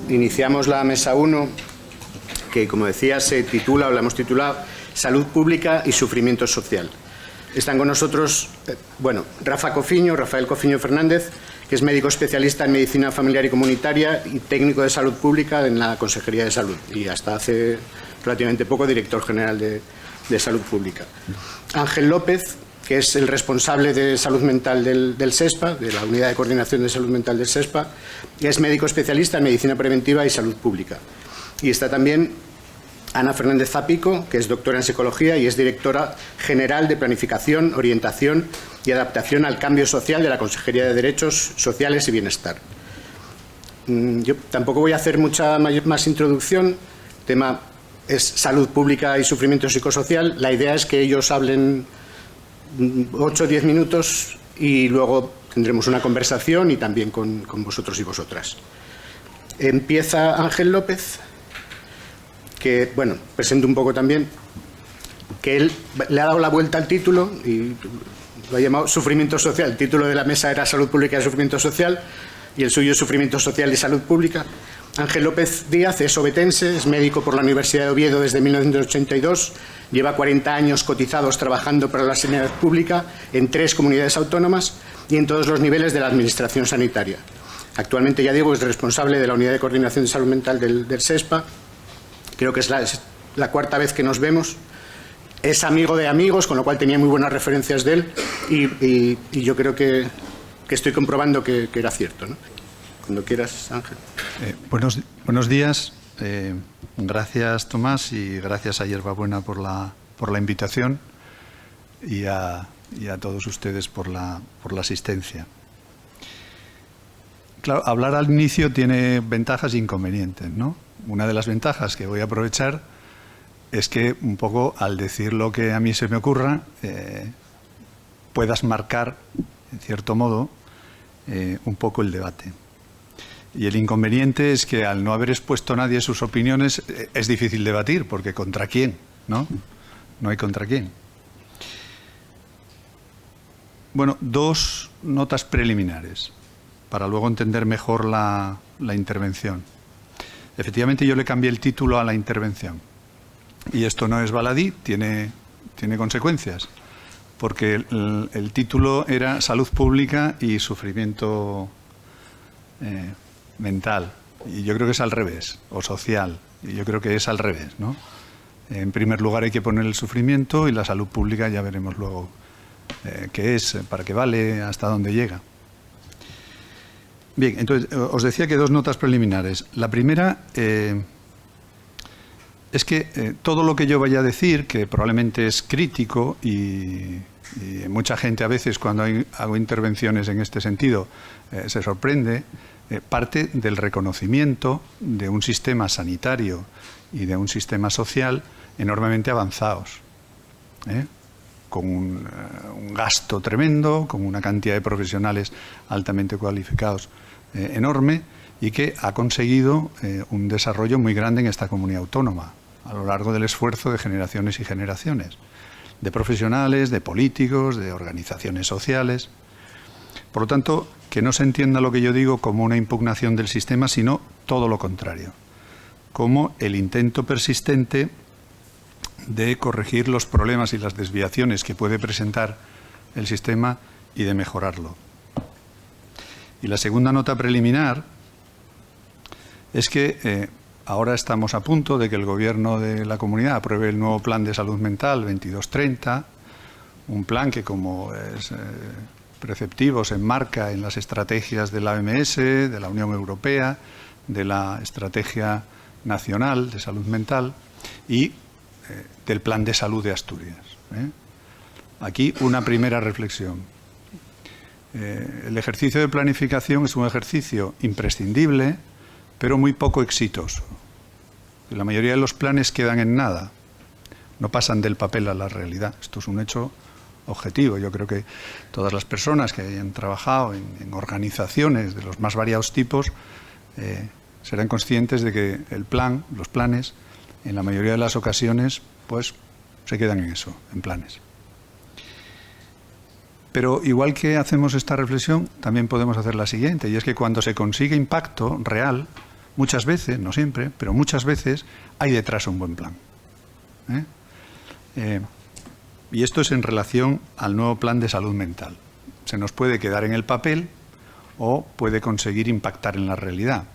Iniciamos la mesa 1, que como decía se titula, o la hemos titulado, Salud Pública y Sufrimiento Social. Están con nosotros, Rafael Cofiño Fernández, que es médico especialista en medicina familiar y comunitaria y técnico de salud pública en la Consejería de Salud y hasta hace relativamente poco director general de salud pública. Ángel López, que es el responsable de salud mental del SESPA, de la Unidad de Coordinación de Salud Mental del SESPA, y es médico especialista en medicina preventiva y salud pública. Y está también Ana Fernández Zapico, que es doctora en psicología y es directora general de Planificación, Orientación y Adaptación al Cambio Social de la Consejería de Derechos Sociales y Bienestar. Yo tampoco voy a hacer mucha más introducción. El tema es salud pública y sufrimiento psicosocial. La idea es que ellos hablen 8 o 10 minutos y luego tendremos una conversación y también con vosotros y vosotras. Empieza Ángel López, que, presento un poco también, que él le ha dado la vuelta al título y lo ha llamado Sufrimiento Social. El título de la mesa era Salud Pública y Sufrimiento Social y el suyo es Sufrimiento Social y Salud Pública. Ángel López Díaz es obetense, es médico por la Universidad de Oviedo desde 1982, lleva 40 años cotizados trabajando para la sanidad pública en 3 comunidades autónomas y en todos los niveles de la administración sanitaria. Actualmente, ya digo, es responsable de la Unidad de Coordinación de Salud Mental del SESPA. Creo que es la 4ª vez que nos vemos. Es amigo de amigos, con lo cual tenía muy buenas referencias de él y yo creo que estoy comprobando que era cierto, ¿no? Cuando quieras, Ángel. Buenos días. Gracias, Tomás, y gracias a Hierbabuena por la invitación y a todos ustedes por la asistencia. Claro, hablar al inicio tiene ventajas e inconvenientes, ¿no? Una de las ventajas que voy a aprovechar es que un poco al decir lo que a mí se me ocurra puedas marcar, en cierto modo, un poco el debate. Y el inconveniente es que al no haber expuesto nadie sus opiniones es difícil debatir, porque ¿contra quién? ¿No? No hay contra quién. Bueno, 2 notas preliminares para luego entender mejor la intervención. Efectivamente, yo le cambié el título a la intervención. Y esto no es baladí, tiene consecuencias. Porque el título era Salud Pública y Sufrimiento Mental. Y yo creo que es al revés, o social. Y yo creo que es al revés, ¿no? En primer lugar hay que poner el sufrimiento y la salud pública ya veremos luego qué es, para qué vale, hasta dónde llega. Bien, entonces, os decía que 2 notas preliminares. La primera es que todo lo que yo vaya a decir, que probablemente es crítico y mucha gente a veces cuando hago intervenciones en este sentido se sorprende, parte del reconocimiento de un sistema sanitario y de un sistema social enormemente avanzados, con un gasto tremendo, con una cantidad de profesionales altamente cualificados enorme y que ha conseguido un desarrollo muy grande en esta comunidad autónoma a lo largo del esfuerzo de generaciones y generaciones, de profesionales, de políticos, de organizaciones sociales. Por lo tanto, que no se entienda lo que yo digo como una impugnación del sistema, sino todo lo contrario, como el intento persistente de corregir los problemas y las desviaciones que puede presentar el sistema y de mejorarlo. Y la segunda nota preliminar es que ahora estamos a punto de que el Gobierno de la Comunidad apruebe el nuevo Plan de Salud Mental 2230, un plan que, como es preceptivo, se enmarca en las estrategias de la OMS, de la Unión Europea, de la Estrategia Nacional de Salud Mental y del Plan de Salud de Asturias. Aquí una primera reflexión. El ejercicio de planificación es un ejercicio imprescindible, pero muy poco exitoso. La mayoría de los planes quedan en nada, no pasan del papel a la realidad. Esto es un hecho objetivo. Yo creo que todas las personas que hayan trabajado en organizaciones de los más variados tipos serán conscientes de que los planes, en la mayoría de las ocasiones, pues se quedan en eso, en planes. Pero igual que hacemos esta reflexión, también podemos hacer la siguiente, y es que cuando se consigue impacto real, muchas veces, no siempre, pero muchas veces hay detrás un buen plan. Y esto es en relación al nuevo plan de salud mental. Se nos puede quedar en el papel o puede conseguir impactar en la realidad.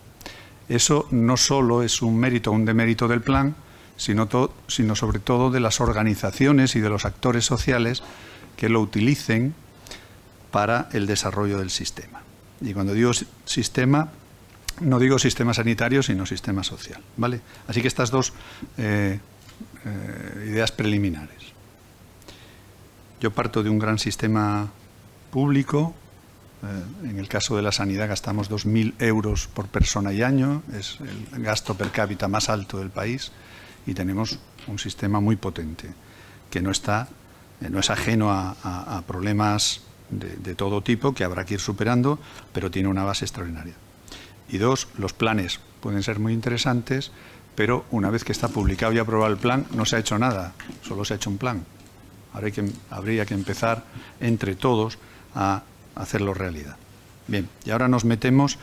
Eso no solo es un mérito o un demérito del plan, sino sobre todo de las organizaciones y de los actores sociales que lo utilicen para el desarrollo del sistema. Y cuando digo sistema, no digo sistema sanitario, sino sistema social, ¿vale? Así que estas dos ideas preliminares. Yo parto de un gran sistema público. En el caso de la sanidad gastamos 2.000 euros por persona y año, es el gasto per cápita más alto del país, y tenemos un sistema muy potente que no es ajeno a problemas de todo tipo que habrá que ir superando, pero tiene una base extraordinaria. Y dos, los planes pueden ser muy interesantes, pero una vez que está publicado y aprobado el plan, no se ha hecho nada, solo se ha hecho un plan. Habría que empezar entre todos a hacerlo realidad. Bien, y ahora nos metemos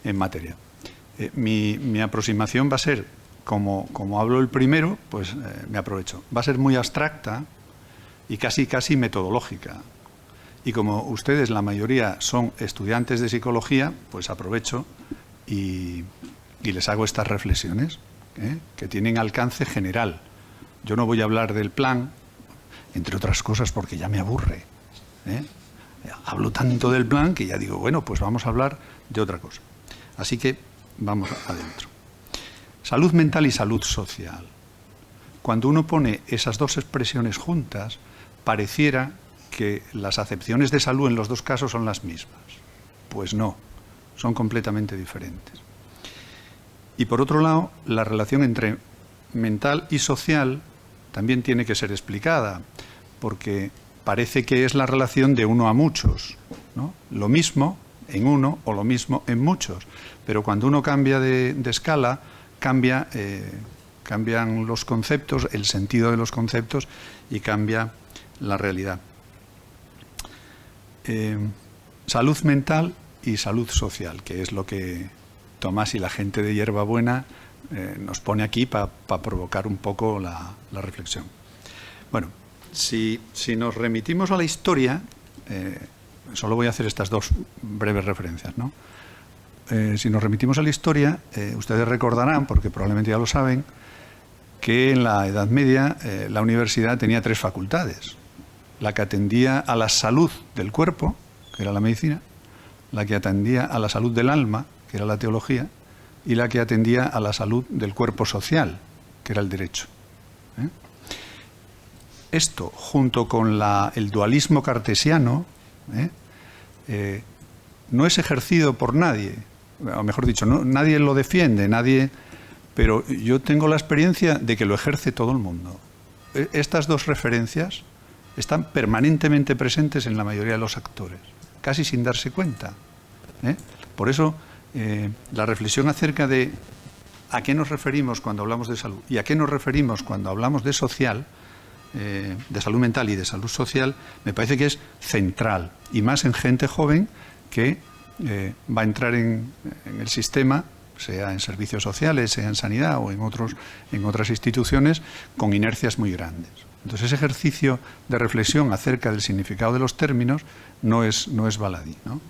en materia. Mi aproximación va a ser, como hablo el primero, pues me aprovecho. Va a ser muy abstracta y casi metodológica. Y como ustedes, la mayoría, son estudiantes de psicología, pues aprovecho y les hago estas reflexiones, que tienen alcance general. Yo no voy a hablar del plan, entre otras cosas porque ya me aburre. Hablo tanto del plan que ya digo, bueno, pues vamos a hablar de otra cosa. Así que vamos adentro. Salud mental y salud social. Cuando uno pone esas dos expresiones juntas, pareciera que las acepciones de salud en los dos casos son las mismas. Pues no, son completamente diferentes. Y por otro lado, la relación entre mental y social también tiene que ser explicada, porque parece que es la relación de uno a muchos, ¿no? Lo mismo en uno o lo mismo en muchos, pero cuando uno cambia de escala, cambian los conceptos, el sentido de los conceptos, y cambia la realidad. Salud mental y salud social, que es lo que Tomás y la gente de Hierbabuena nos pone aquí para provocar un poco la reflexión. Bueno, si nos remitimos a la historia, solo voy a hacer estas dos breves referencias, ¿no? Si nos remitimos a la historia, ustedes recordarán, porque probablemente ya lo saben, que en la Edad Media la universidad tenía 3 facultades. La que atendía a la salud del cuerpo, que era la medicina, la que atendía a la salud del alma, que era la teología, y la que atendía a la salud del cuerpo social, que era el derecho. Esto, junto con el dualismo cartesiano, no es ejercido por nadie, o mejor dicho, nadie lo defiende, pero yo tengo la experiencia de que lo ejerce todo el mundo. Estas dos referencias están permanentemente presentes en la mayoría de los actores, casi sin darse cuenta. Por eso, la reflexión acerca de a qué nos referimos cuando hablamos de salud y a qué nos referimos cuando hablamos de social, de salud mental y de salud social, me parece que es central, y más en gente joven que va a entrar en el sistema, sea en servicios sociales, sea en sanidad o en otras instituciones, con inercias muy grandes. Entonces, ese ejercicio de reflexión acerca del significado de los términos no es baladí, ¿no?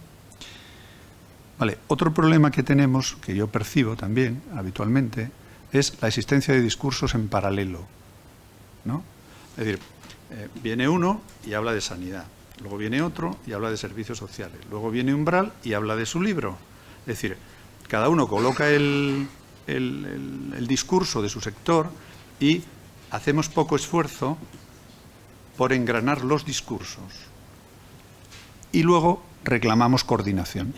Vale, otro problema que tenemos, que yo percibo también habitualmente, es la existencia de discursos en paralelo, ¿no? Es decir, viene uno y habla de sanidad, luego viene otro y habla de servicios sociales, luego viene Umbral y habla de su libro. Es decir, cada uno coloca el discurso de su sector y hacemos poco esfuerzo por engranar los discursos. Y luego reclamamos coordinación.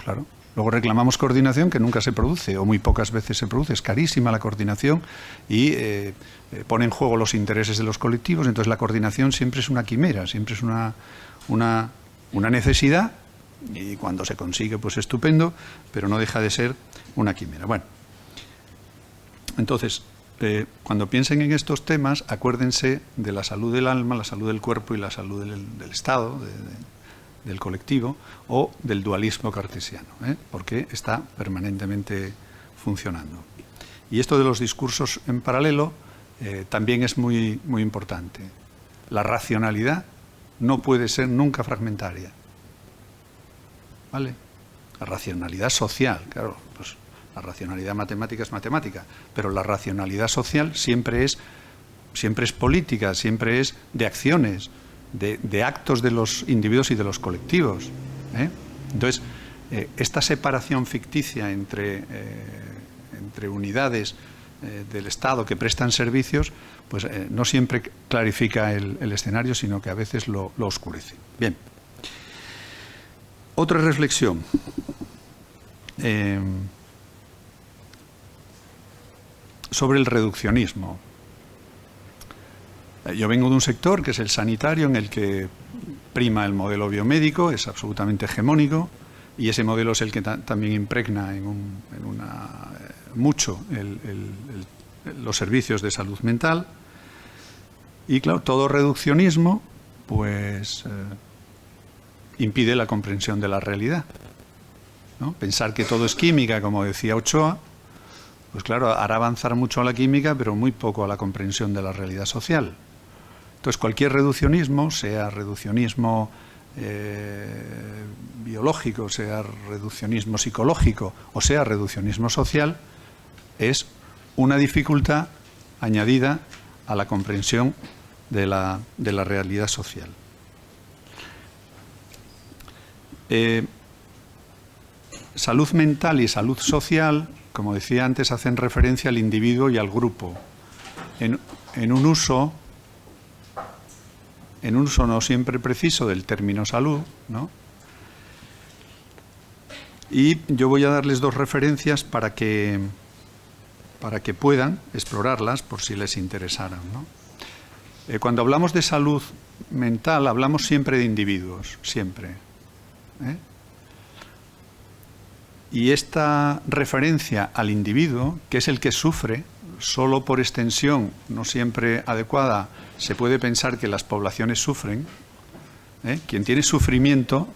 Claro. Luego reclamamos coordinación que nunca se produce o muy pocas veces se produce. Es carísima la coordinación y pone en juego los intereses de los colectivos. Entonces la coordinación siempre es una quimera, siempre es una necesidad, y cuando se consigue pues estupendo, pero no deja de ser una quimera. Bueno, entonces cuando piensen en estos temas, acuérdense de la salud del alma, la salud del cuerpo y la salud del Estado, del colectivo, o del dualismo cartesiano, porque está permanentemente funcionando. Y esto de los discursos en paralelo también es muy, muy importante. La racionalidad no puede ser nunca fragmentaria, ¿vale? La racionalidad social, claro, pues la racionalidad matemática es matemática, pero la racionalidad social siempre es política, siempre es de acciones, de actos de los individuos y de los colectivos. Entonces, esta separación ficticia entre unidades del Estado que prestan servicios, pues no siempre clarifica el escenario, sino que a veces lo oscurece. Bien. Otra reflexión. Sobre el reduccionismo. Yo vengo de un sector que es el sanitario, en el que prima el modelo biomédico, es absolutamente hegemónico, y ese modelo es el que también impregna mucho los servicios de salud mental. Y claro, todo reduccionismo pues impide la comprensión de la realidad, ¿no? Pensar que todo es química, como decía Ochoa, pues claro, hará avanzar mucho a la química, pero muy poco a la comprensión de la realidad social. Entonces, cualquier reduccionismo, sea reduccionismo biológico, sea reduccionismo psicológico o sea reduccionismo social, es una dificultad añadida a la comprensión de la realidad social. Salud mental y salud social, como decía antes, hacen referencia al individuo y al grupo, en un uso no siempre preciso del término salud, ¿no? Y yo voy a darles dos referencias para que puedan explorarlas por si les interesaran, ¿no? Cuando hablamos de salud mental, hablamos siempre de individuos, siempre. Y esta referencia al individuo, que es el que sufre, solo por extensión, no siempre adecuada, se puede pensar que las poblaciones sufren. Quien tiene sufrimiento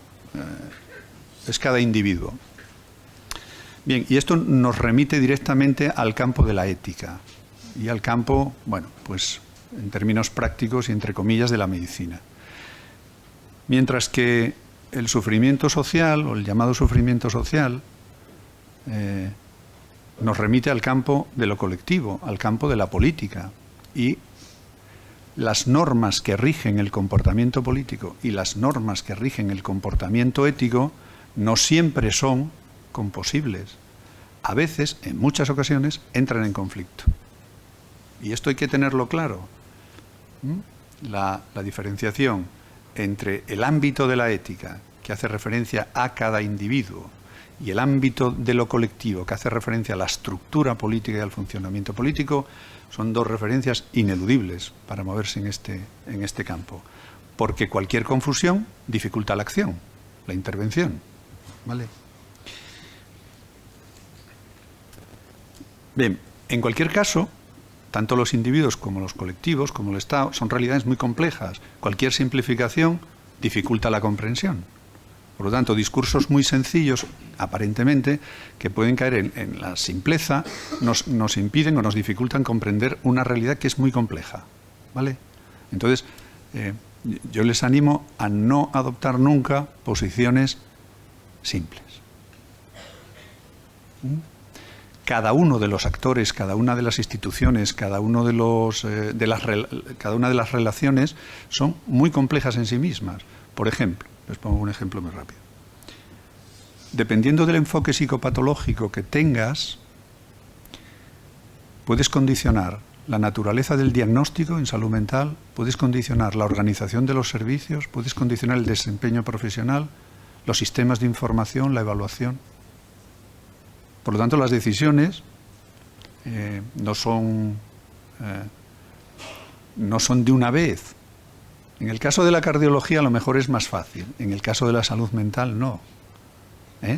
es cada individuo. Bien, y esto nos remite directamente al campo de la ética y al campo, bueno, pues en términos prácticos y entre comillas, de la medicina. Mientras que el sufrimiento social, o el llamado sufrimiento social, nos remite al campo de lo colectivo, al campo de la política. Y las normas que rigen el comportamiento político y las normas que rigen el comportamiento ético no siempre son composibles. A veces, en muchas ocasiones, entran en conflicto. Y esto hay que tenerlo claro. La diferenciación entre el ámbito de la ética, que hace referencia a cada individuo, y el ámbito de lo colectivo, que hace referencia a la estructura política y al funcionamiento político, son dos referencias ineludibles para moverse en este campo. Porque cualquier confusión dificulta la acción, la intervención, ¿vale? Bien, en cualquier caso, tanto los individuos como los colectivos, como el Estado, son realidades muy complejas. Cualquier simplificación dificulta la comprensión. Por lo tanto, discursos muy sencillos, aparentemente, que pueden caer en la simpleza, nos impiden o nos dificultan comprender una realidad que es muy compleja, ¿vale? Entonces, yo les animo a no adoptar nunca posiciones simples. Cada uno de los actores, cada una de las instituciones, cada una de las relaciones son muy complejas en sí mismas. Por ejemplo, les pongo un ejemplo muy rápido. Dependiendo del enfoque psicopatológico que tengas, puedes condicionar la naturaleza del diagnóstico en salud mental, puedes condicionar la organización de los servicios, puedes condicionar el desempeño profesional, los sistemas de información, la evaluación. Por lo tanto, las decisiones no son de una vez. En el caso de la cardiología a lo mejor es más fácil, en el caso de la salud mental no.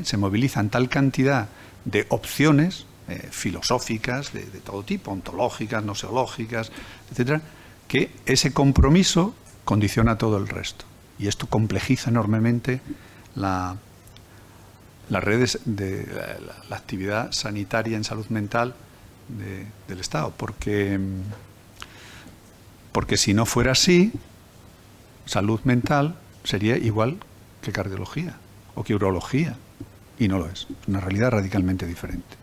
Se movilizan tal cantidad de opciones filosóficas de todo tipo, ontológicas, noseológicas, etcétera, que ese compromiso condiciona todo el resto. Y esto complejiza enormemente las redes de la actividad sanitaria en salud mental del Estado, porque si no fuera así, salud mental sería igual que cardiología o que urología, y no lo es. Es una realidad radicalmente diferente.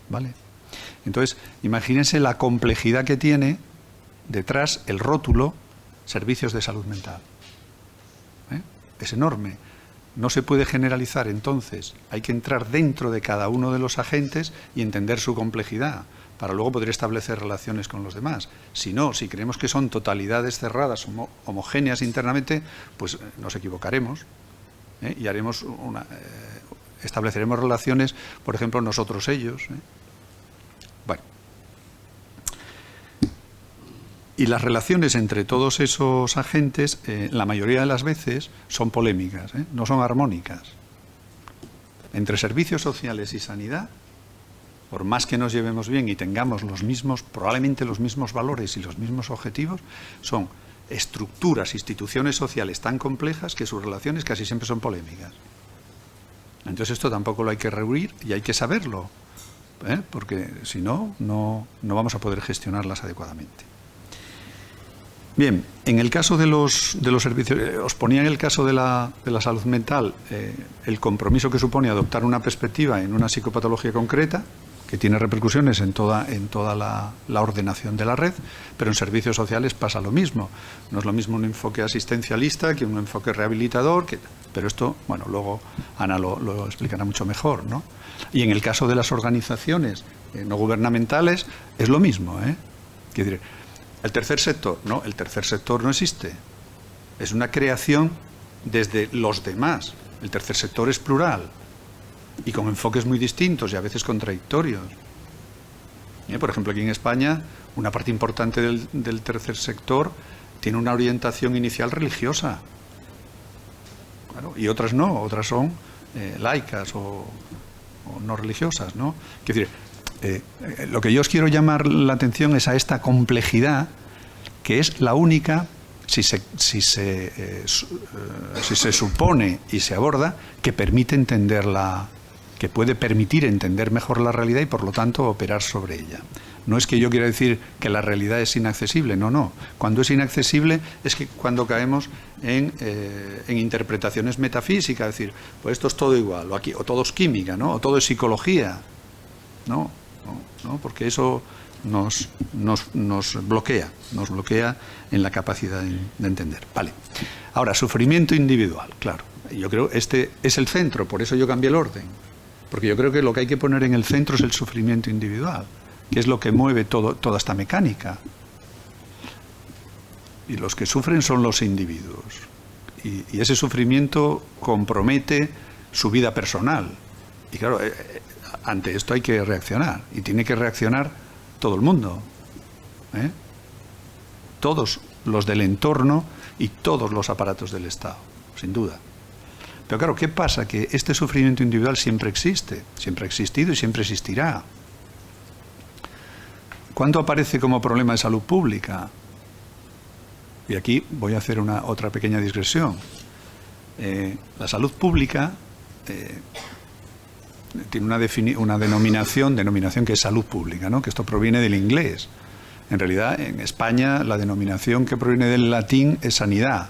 ¿Vale? Entonces, imagínense la complejidad que tiene detrás el rótulo servicios de salud mental. Es enorme. No se puede generalizar, entonces hay que entrar dentro de cada uno de los agentes y entender su complejidad para luego poder establecer relaciones con los demás. Si no, si creemos que son totalidades cerradas, homogéneas internamente, pues nos equivocaremos y haremos estableceremos relaciones, por ejemplo, nosotros-ellos. Bueno. Y las relaciones entre todos esos agentes, la mayoría de las veces, son polémicas, no son armónicas. Entre servicios sociales y sanidad, por más que nos llevemos bien y tengamos probablemente los mismos valores y los mismos objetivos, son estructuras, instituciones sociales tan complejas que sus relaciones casi siempre son polémicas. Entonces esto tampoco lo hay que rehuir y hay que saberlo, porque si no, no vamos a poder gestionarlas adecuadamente. Bien, en el caso de los servicios, os ponía en el caso de la salud mental el compromiso que supone adoptar una perspectiva en una psicopatología concreta, que tiene repercusiones en toda la ordenación de la red, pero en servicios sociales pasa lo mismo. No es lo mismo un enfoque asistencialista que un enfoque rehabilitador, pero esto, bueno, luego Ana lo explicará mucho mejor, ¿no? Y en el caso de las organizaciones no gubernamentales es lo mismo, Quiero decir, el tercer sector, no, el tercer sector no existe. Es una creación desde los demás. El tercer sector es plural y con enfoques muy distintos y a veces contradictorios. Por ejemplo, aquí en España, una parte importante del tercer sector tiene una orientación inicial religiosa. Claro, y otras no, otras son laicas o no religiosas, ¿no? Quiero decir, lo que yo os quiero llamar la atención es a esta complejidad, que es la única, si se supone y se aborda, que permite entenderla, que puede permitir entender mejor la realidad y por lo tanto operar sobre ella. No es que yo quiera decir que la realidad es inaccesible, no. Cuando es inaccesible es que cuando caemos en interpretaciones metafísicas, es decir, pues esto es todo igual, o todo es química, ¿no? O todo es psicología. No, porque eso nos bloquea en la capacidad de entender. Vale. Ahora, sufrimiento individual, claro. Yo creo este es el centro, por eso yo cambié el orden. Porque yo creo que lo que hay que poner en el centro es el sufrimiento individual, que es lo que mueve toda esta mecánica. Y los que sufren son los individuos. Y ese sufrimiento compromete su vida personal. Y claro, ante esto hay que reaccionar. Y tiene que reaccionar todo el mundo. Todos los del entorno y todos los aparatos del Estado, sin duda. Pero claro, ¿qué pasa? Que este sufrimiento individual siempre existe, siempre ha existido y siempre existirá. ¿Cuándo aparece como problema de salud pública? Y aquí voy a hacer otra pequeña digresión. La salud pública tiene una denominación que es salud pública, ¿no? Que esto proviene del inglés. En realidad, en España, la denominación que proviene del latín es sanidad.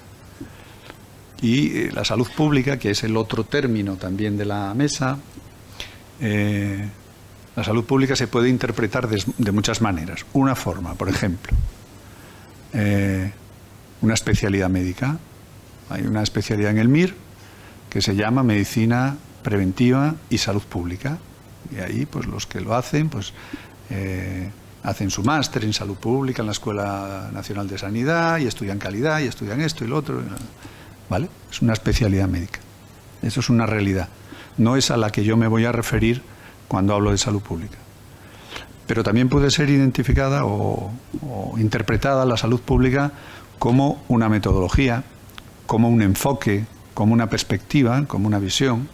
Y la salud pública, que es el otro término también de la mesa, la salud pública se puede interpretar de muchas maneras. Una forma, por ejemplo, una especialidad médica. Hay una especialidad en el MIR que se llama Medicina Preventiva y Salud Pública. Y ahí, pues los que lo hacen, pues hacen su máster en Salud Pública en la Escuela Nacional de Sanidad y estudian calidad y estudian esto y lo otro. ¿Vale? Es una especialidad médica. Eso es una realidad. No es a la que yo me voy a referir cuando hablo de salud pública. Pero también puede ser identificada o interpretada la salud pública como una metodología, como un enfoque, como una perspectiva, como una visión,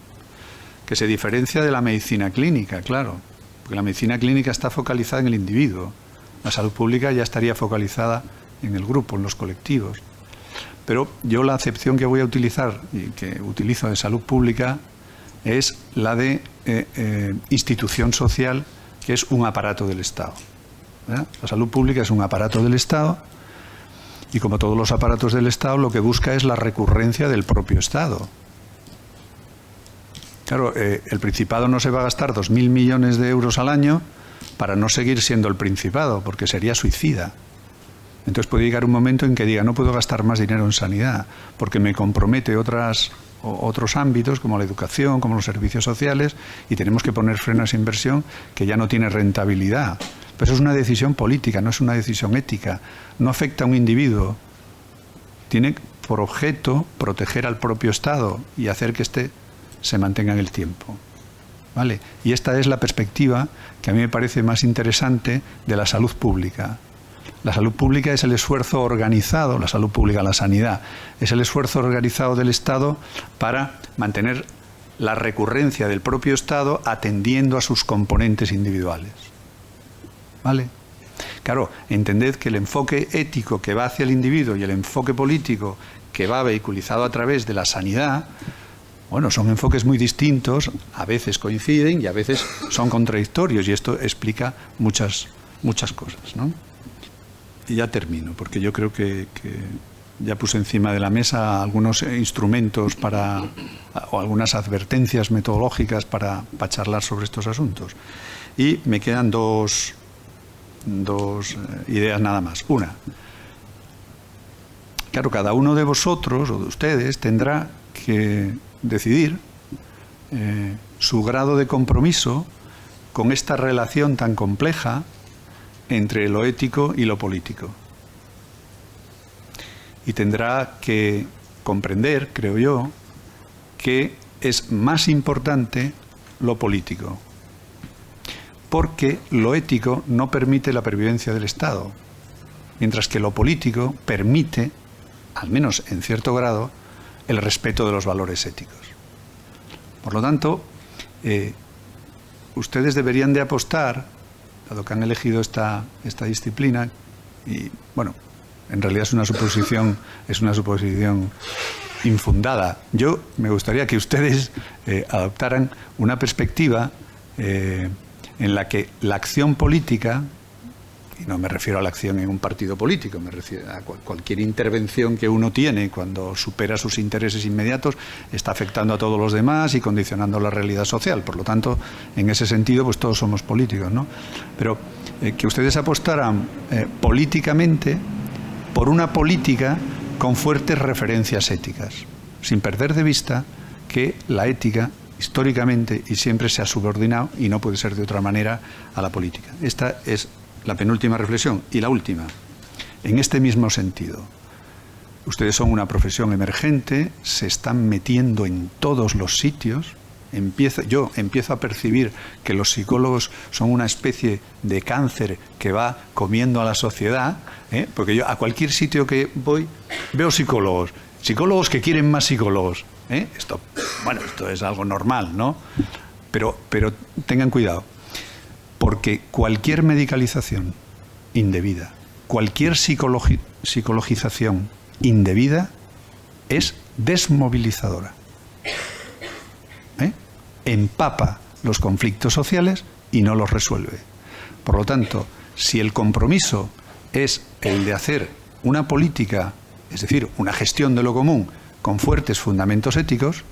que se diferencia de la medicina clínica, claro. porque la medicina clínica está focalizada en el individuo. La salud pública ya estaría focalizada en el grupo, en los colectivos. Pero yo la acepción que voy a utilizar y que utilizo de salud pública es la de institución social, que es un aparato del Estado. ¿Verdad? La salud pública es un aparato del Estado y, como todos los aparatos del Estado, lo que busca es la recurrencia del propio Estado. Claro, el Principado no se va a gastar 2.000 millones de euros al año para no seguir siendo el Principado, porque sería suicida. Entonces puede llegar un momento en que diga, no puedo gastar más dinero en sanidad, porque me compromete otros ámbitos, como la educación, como los servicios sociales, y tenemos que poner freno a esa inversión que ya no tiene rentabilidad. Pero eso es una decisión política, no es una decisión ética. No afecta a un individuo. Tiene por objeto proteger al propio Estado y hacer que éste se mantenga en el tiempo. ¿Vale? Y esta es la perspectiva que a mí me parece más interesante de la salud pública. La salud pública es el esfuerzo organizado, la salud pública, la sanidad, es el esfuerzo organizado del Estado para mantener la recurrencia del propio Estado atendiendo a sus componentes individuales. ¿Vale? Claro, entended que el enfoque ético que va hacia el individuo y el enfoque político que va vehiculizado a través de la sanidad, bueno, son enfoques muy distintos, a veces coinciden y a veces son contradictorios, y esto explica muchas cosas, ¿no? Y ya termino, porque yo creo que ya puse encima de la mesa algunos instrumentos o algunas advertencias metodológicas para charlar sobre estos asuntos. Y me quedan dos ideas nada más. Una, claro, cada uno de vosotros o de ustedes tendrá que decidir su grado de compromiso con esta relación tan compleja entre lo ético y lo político. Y tendrá que comprender, creo yo, que es más importante lo político, porque lo ético no permite la pervivencia del Estado, mientras que lo político permite, al menos en cierto grado, el respeto de los valores éticos. Por lo tanto, ustedes deberían de apostar, dado que han elegido esta disciplina, y bueno, en realidad es una suposición infundada. Yo me gustaría que ustedes adoptaran una perspectiva en la que la acción política, y no me refiero a la acción en un partido político, me refiero a cualquier intervención que uno tiene cuando supera sus intereses inmediatos, está afectando a todos los demás y condicionando la realidad social. Por lo tanto, en ese sentido, pues todos somos políticos, ¿no? Pero que ustedes apostaran políticamente por una política con fuertes referencias éticas, sin perder de vista que la ética históricamente y siempre se ha subordinado, y no puede ser de otra manera, a la política. Esta es la penúltima reflexión. Y la última, en este mismo sentido. Ustedes son una profesión emergente, se están metiendo en todos los sitios. Yo empiezo a percibir que los psicólogos son una especie de cáncer que va comiendo a la sociedad, porque yo a cualquier sitio que voy veo psicólogos que quieren más psicólogos. Esto es algo normal, ¿no? Pero tengan cuidado. Porque cualquier medicalización indebida, cualquier psicologización indebida es desmovilizadora. Empapa los conflictos sociales y no los resuelve. Por lo tanto, si el compromiso es el de hacer una política, es decir, una gestión de lo común con fuertes fundamentos éticos,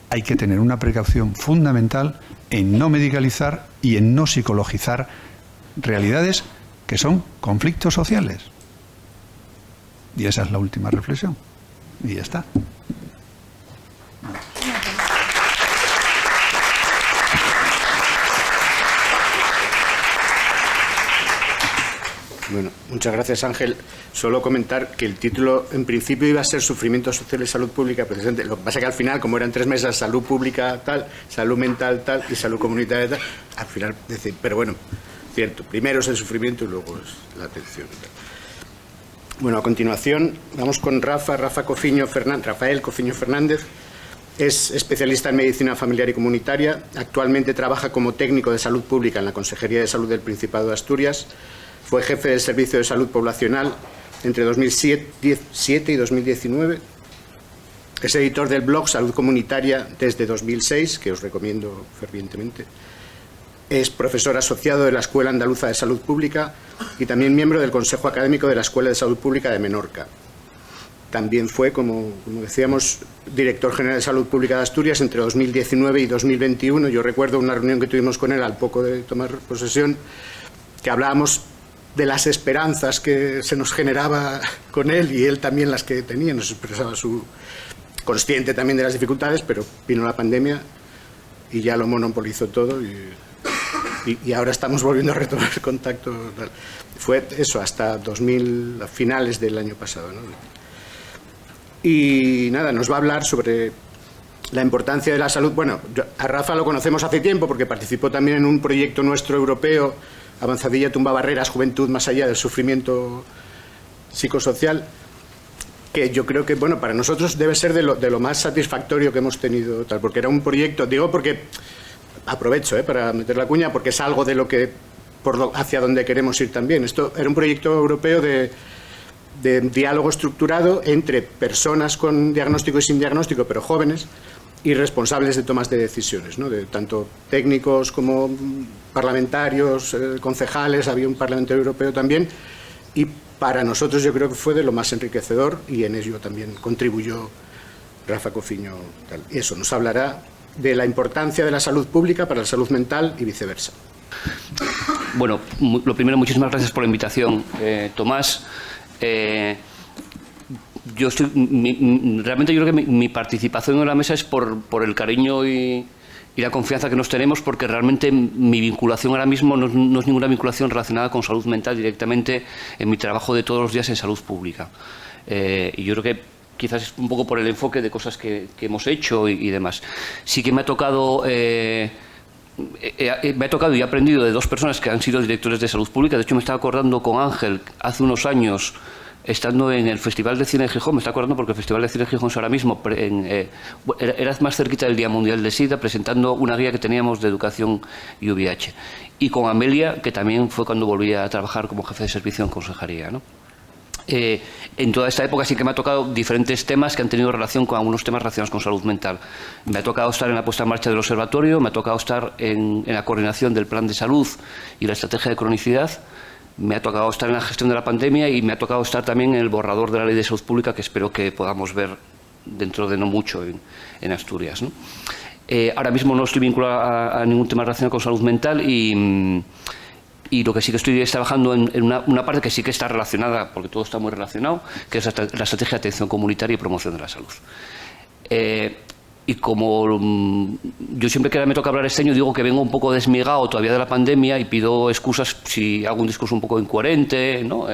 hay que tener una precaución fundamental en no medicalizar y en no psicologizar realidades que son conflictos sociales. Y esa es la última reflexión. Y ya está. Bueno, muchas gracias, Ángel. Solo comentar que el título en principio iba a ser Sufrimiento social y salud pública, precisamente. Lo que pasa es que al final, como eran 3 mesas, salud pública tal, salud mental tal y salud comunitaria tal, al final, pero bueno, cierto, primero es el sufrimiento y luego es la atención. Bueno, a continuación vamos con Rafael Cociño Fernández, Es especialista en medicina familiar y comunitaria. Actualmente trabaja como técnico de salud pública en la Consejería de Salud del Principado de Asturias. Fue jefe del Servicio de Salud Poblacional entre 2007 y 2019. Es editor del blog Salud Comunitaria desde 2006, que os recomiendo fervientemente. Es profesor asociado de la Escuela Andaluza de Salud Pública y también miembro del Consejo Académico de la Escuela de Salud Pública de Menorca. También fue, como decíamos, director general de Salud Pública de Asturias entre 2019 y 2021. Yo recuerdo una reunión que tuvimos con él al poco de tomar posesión, que hablábamos de las esperanzas que se nos generaba con él y él también las que tenía. Nos expresaba su consciente también de las dificultades, pero vino la pandemia y ya lo monopolizó todo y ahora estamos volviendo a retomar contacto. Fue eso hasta a finales del año pasado, ¿no? Y nada, nos va a hablar sobre la importancia de la salud. Bueno, a Rafa lo conocemos hace tiempo porque participó también en un proyecto nuestro europeo, Avanzadilla tumba barreras, juventud más allá del sufrimiento psicosocial, que yo creo que, bueno, para nosotros debe ser de lo más satisfactorio que hemos tenido, tal, porque era un proyecto, digo porque, aprovecho para meter la cuña, porque es algo de lo que, hacia donde queremos ir también. Esto era un proyecto europeo de diálogo estructurado entre personas con diagnóstico y sin diagnóstico, pero jóvenes, y responsables de tomas de decisiones, ¿no? De tanto técnicos como parlamentarios, concejales, había un parlamentario europeo también, y para nosotros yo creo que fue de lo más enriquecedor, y en ello también contribuyó Rafa Cofiño. Tal. Y eso nos hablará de la importancia de la salud pública para la salud mental y viceversa. Bueno, lo primero, muchísimas gracias por la invitación, Tomás. Realmente yo creo que mi participación en la mesa es por el cariño y la confianza que nos tenemos, porque realmente mi vinculación ahora mismo no es ninguna vinculación relacionada con salud mental directamente en mi trabajo de todos los días en salud pública. Y yo creo que quizás es un poco por el enfoque de cosas que hemos hecho y demás. Sí que me ha tocado y he aprendido de dos personas que han sido directores de salud pública. De hecho, me estaba acordando con Ángel hace unos años, estando en el Festival de Cine de Gijón, me está acordando porque el Festival de Cine de Gijón es ahora mismo, era más cerquita del Día Mundial de SIDA, presentando una guía que teníamos de educación y VIH. Y con Amelia, que también fue cuando volví a trabajar como jefe de servicio en consejería, ¿no? En toda esta época sí que me ha tocado diferentes temas que han tenido relación con algunos temas relacionados con salud mental. Me ha tocado estar en la puesta en marcha del observatorio, me ha tocado estar en la coordinación del plan de salud y la estrategia de cronicidad, me ha tocado estar en la gestión de la pandemia y me ha tocado estar también en el borrador de la ley de salud pública, que espero que podamos ver dentro de no mucho en Asturias, ¿no? Ahora mismo no estoy vinculado a ningún tema relacionado con salud mental y lo que sí que estoy es trabajando en una parte que sí que está relacionada, porque todo está muy relacionado, que es la estrategia de atención comunitaria y promoción de la salud. Y como yo siempre que me toca hablar este año digo que vengo un poco desmigado todavía de la pandemia y pido excusas si hago un discurso un poco incoherente, ¿no?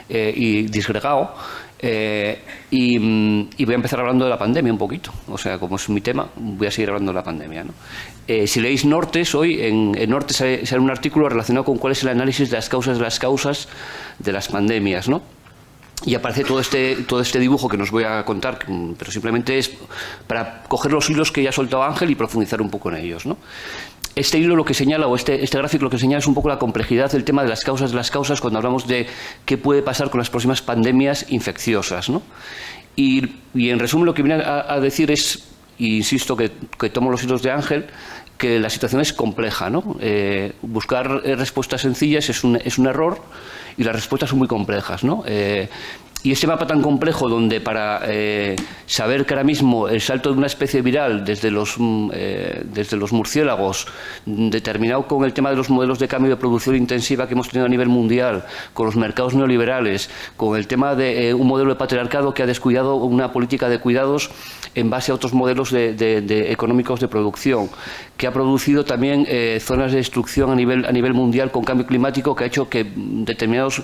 Y disgregado. Y voy a empezar hablando de la pandemia un poquito, o sea, como es mi tema, voy a seguir hablando de la pandemia, ¿no? Si leéis Nortes, hoy en Nortes sale un artículo relacionado con cuál es el análisis de las causas de las pandemias, ¿no? Y aparece todo este dibujo que nos voy a contar, pero simplemente es para coger los hilos que ya ha soltado Ángel y profundizar un poco en ellos, ¿no? Este hilo lo que señala, o este gráfico lo que señala es un poco la complejidad del tema de las causas cuando hablamos de qué puede pasar con las próximas pandemias infecciosas, ¿no? Y en resumen lo que viene a decir es, y insisto que tomo los hilos de Ángel, que la situación es compleja, ¿no? Buscar respuestas sencillas es un error y las respuestas son muy complejas, ¿no? Y este mapa tan complejo donde para saber que ahora mismo el salto de una especie viral desde los murciélagos, determinado con el tema de los modelos de cambio de producción intensiva que hemos tenido a nivel mundial, con los mercados neoliberales, con el tema de un modelo de patriarcado que ha descuidado una política de cuidados en base a otros modelos económicos de producción, que ha producido también zonas de destrucción a nivel mundial con cambio climático, que ha hecho que determinados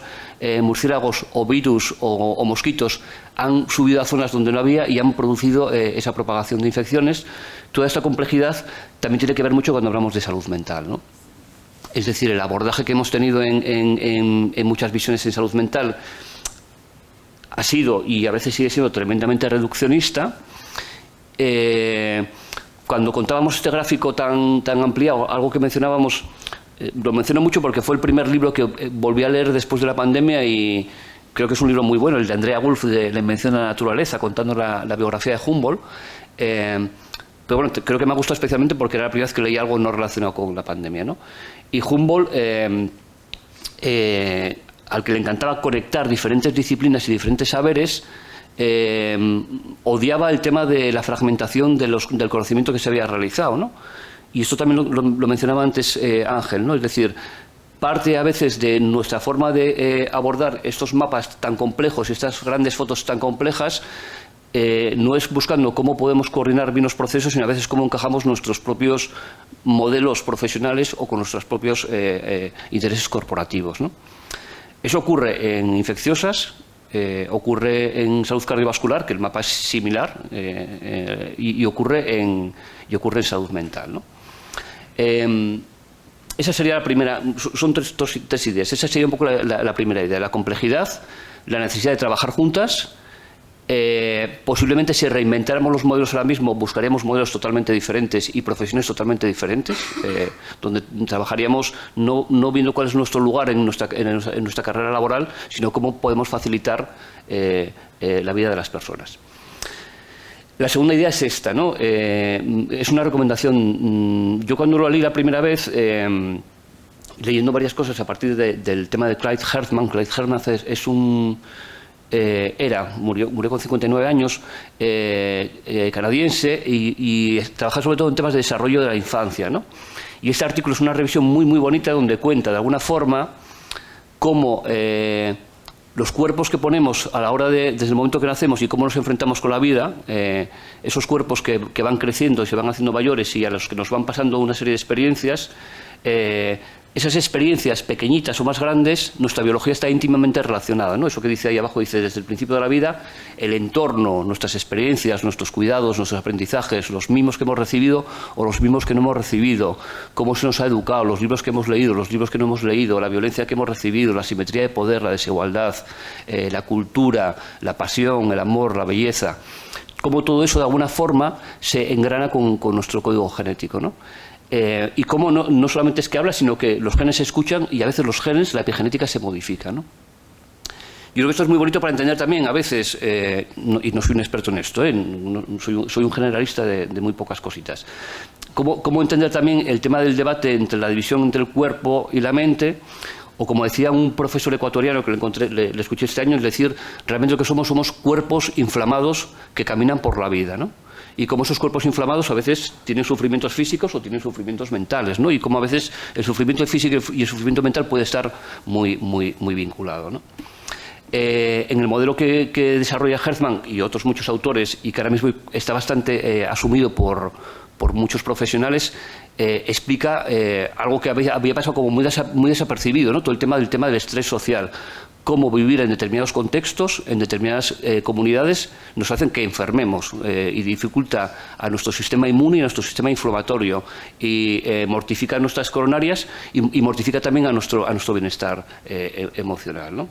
murciélagos o virus o mosquitos han subido a zonas donde no había y han producido esa propagación de infecciones. Toda esta complejidad también tiene que ver mucho cuando hablamos de salud mental, ¿no? Es decir, el abordaje que hemos tenido en muchas visiones en salud mental ha sido y a veces sigue siendo tremendamente reduccionista cuando contábamos este gráfico tan ampliado, algo que mencionábamos, lo menciono mucho porque fue el primer libro que volví a leer después de la pandemia y creo que es un libro muy bueno, el de Andrea Wulf, de La invención de la naturaleza, contando la biografía de Humboldt. Pero bueno, creo que me ha gustado especialmente porque era la primera vez que leí algo no relacionado con la pandemia, ¿no? Y Humboldt, al que le encantaba conectar diferentes disciplinas y diferentes saberes, odiaba el tema de la fragmentación del conocimiento que se había realizado, ¿no? Y esto también lo mencionaba antes Ángel, ¿no? Es decir, parte a veces de nuestra forma de abordar estos mapas tan complejos y estas grandes fotos tan complejas no es buscando cómo podemos coordinar bien los procesos, sino a veces cómo encajamos nuestros propios modelos profesionales o con nuestros propios intereses corporativos, ¿no? Eso ocurre en infecciosas, ocurre en salud cardiovascular, que el mapa es similar, y ocurre en salud mental, ¿no? Esa sería la primera, son tres ideas. Esa sería un poco la primera idea, la complejidad, la necesidad de trabajar juntas. Posiblemente si reinventáramos los modelos ahora mismo, buscaríamos modelos totalmente diferentes y profesiones totalmente diferentes, donde trabajaríamos no viendo cuál es nuestro lugar en nuestra carrera laboral, sino cómo podemos facilitar la vida de las personas. La segunda idea es esta, ¿no? Es una recomendación. Yo cuando lo leí la primera vez, leyendo varias cosas a partir del tema de Clyde Hertman. Clyde Hertman es un... murió con 59 años, canadiense, y trabaja sobre todo en temas de desarrollo de la infancia, ¿no? Y este artículo es una revisión muy bonita donde cuenta de alguna forma cómo los cuerpos que ponemos a la hora desde el momento que nacemos y cómo nos enfrentamos con la vida, esos cuerpos que van creciendo y se van haciendo mayores y a los que nos van pasando una serie de experiencias, esas experiencias pequeñitas o más grandes, nuestra biología está íntimamente relacionada, ¿no? Eso que dice ahí abajo, dice, desde el principio de la vida, el entorno, nuestras experiencias, nuestros cuidados, nuestros aprendizajes, los mimos que hemos recibido o los mimos que no hemos recibido, cómo se nos ha educado, los libros que hemos leído, los libros que no hemos leído, la violencia que hemos recibido, la asimetría de poder, la desigualdad, la cultura, la pasión, el amor, la belleza, cómo todo eso de alguna forma se engrana con nuestro código genético, ¿no? Y cómo no solamente es que habla, sino que los genes se escuchan y a veces los genes, la epigenética se modifica, ¿no? Yo creo que esto es muy bonito para entender también, a veces, y no soy un experto en esto, soy un generalista de muy pocas cositas, cómo entender también el tema del debate entre la división entre el cuerpo y la mente, o como decía un profesor ecuatoriano que le escuché este año, es decir, realmente lo que somos cuerpos inflamados que caminan por la vida, ¿no? Y como esos cuerpos inflamados a veces tienen sufrimientos físicos o tienen sufrimientos mentales, ¿no? Y como a veces el sufrimiento físico y el sufrimiento mental puede estar muy vinculado, ¿no? En el modelo que desarrolla Hertman y otros muchos autores, y que ahora mismo está bastante asumido por muchos profesionales, explica algo que había pasado como muy desapercibido, ¿no? Todo el tema del estrés social. Cómo vivir en determinados contextos, en determinadas comunidades, nos hacen que enfermemos y dificulta a nuestro sistema inmune y a nuestro sistema inflamatorio y mortifica nuestras coronarias y mortifica también a nuestro bienestar emocional, ¿no?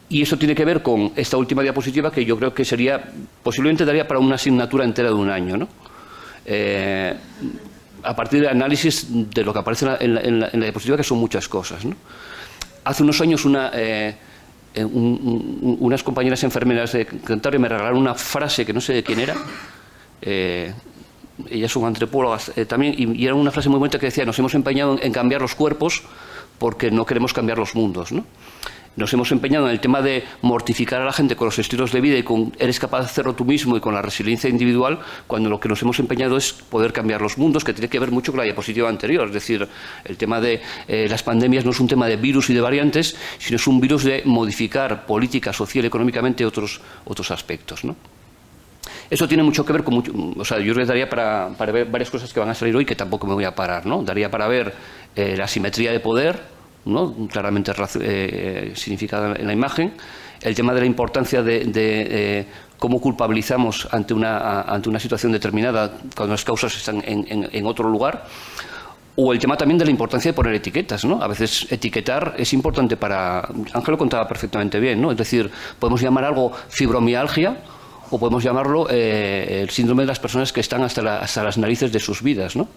Y eso tiene que ver con esta última diapositiva, que yo creo que posiblemente daría para una asignatura entera de un año, ¿no? A partir del análisis de lo que aparece en la diapositiva, que son muchas cosas, ¿no? Hace unos años unas compañeras enfermeras de Cantabria me regalaron una frase que no sé de quién era. Ellas son antropólogas también, y era una frase muy bonita que decía: nos hemos empeñado en cambiar los cuerpos porque no queremos cambiar los mundos, ¿no? Nos hemos empeñado en el tema de mortificar a la gente con los estilos de vida y con eres capaz de hacerlo tú mismo y con la resiliencia individual, cuando lo que nos hemos empeñado es poder cambiar los mundos, que tiene que ver mucho con la diapositiva anterior. Es decir, el tema de las pandemias no es un tema de virus y de variantes, sino es un virus de modificar política, social, económicamente otros aspectos, ¿no? Eso tiene mucho que ver con o sea, yo creo que daría para ver varias cosas que van a salir hoy, que tampoco me voy a parar, ¿no? Daría para ver la asimetría de poder, ¿no? Claramente significada en la imagen, el tema de la importancia de cómo culpabilizamos ante una situación determinada cuando las causas están en otro lugar, o el tema también de la importancia de poner etiquetas, ¿no? A veces etiquetar es importante Ángel lo contaba perfectamente bien, ¿no? Es decir, podemos llamar algo fibromialgia o podemos llamarlo el síndrome de las personas que están hasta las narices de sus vidas, ¿no?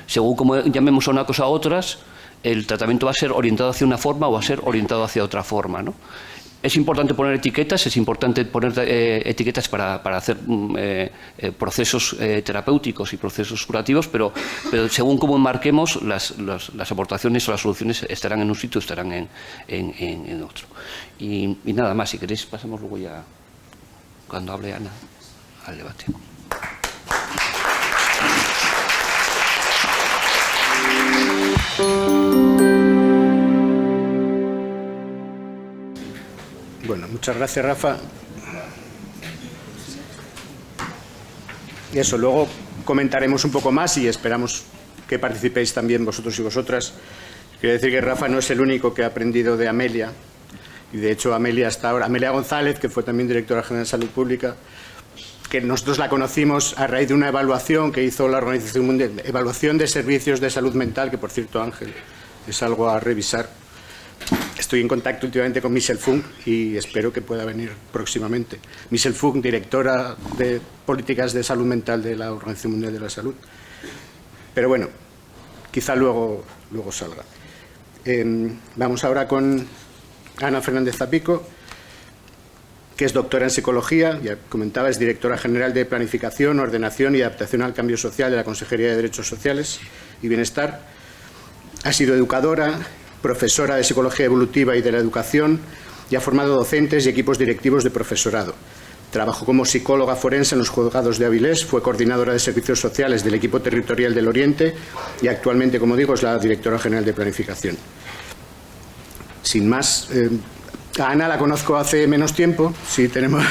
Según como llamemos a una cosa a otras, el tratamiento va a ser orientado hacia una forma o va a ser orientado hacia otra forma, ¿no? Es importante poner etiquetas, es importante poner etiquetas para hacer procesos terapéuticos y procesos curativos, pero según cómo marquemos, las aportaciones o las soluciones estarán en un sitio, estarán en otro. Y nada más, si queréis pasamos luego ya, cuando hable Ana, al debate. Bueno, muchas gracias, Rafa. Y eso, luego comentaremos un poco más y esperamos que participéis también vosotros y vosotras. Quiero decir que Rafa no es el único que ha aprendido de Amelia, y de hecho Amelia hasta ahora, Amelia González, que fue también directora general de Salud Pública, que nosotros la conocimos a raíz de una evaluación que hizo la Organización Mundial, evaluación de servicios de salud mental, que por cierto, Ángel, es algo a revisar. Estoy en contacto últimamente con Michelle Funk y espero que pueda venir próximamente. Michelle Funk, directora de políticas de salud mental de la Organización Mundial de la Salud. Pero bueno, quizá luego salga. Vamos ahora con Ana Fernández Zapico, que es doctora en psicología, ya comentaba, es directora general de Planificación, Ordenación y Adaptación al Cambio Social de la Consejería de Derechos Sociales y Bienestar. Ha sido educadora, profesora de Psicología Evolutiva y de la Educación y ha formado docentes y equipos directivos de profesorado. Trabajó como psicóloga forense en los juzgados de Avilés, fue coordinadora de servicios sociales del equipo territorial del Oriente y actualmente, como digo, es la directora general de Planificación. Sin más, a Ana la conozco hace menos tiempo, sí tenemos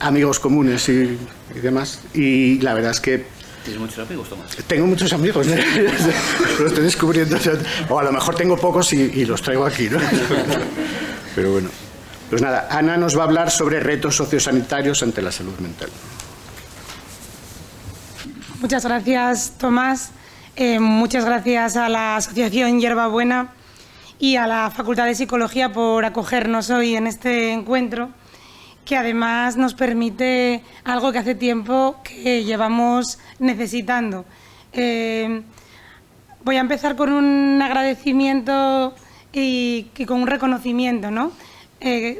amigos comunes y demás, y la verdad es que ¿Tienes muchos amigos, Tomás? tengo muchos amigos, ¿no? Lo estoy descubriendo. O a lo mejor tengo pocos y los traigo aquí, ¿no? Pero bueno. Pues nada, Ana nos va a hablar sobre retos sociosanitarios ante la salud mental. Muchas gracias, Tomás. Muchas gracias a la Asociación Hierbabuena y a la Facultad de Psicología por acogernos hoy en este encuentro, que además nos permite algo que hace tiempo que llevamos necesitando. Voy a empezar con un agradecimiento y con un reconocimiento, ¿no?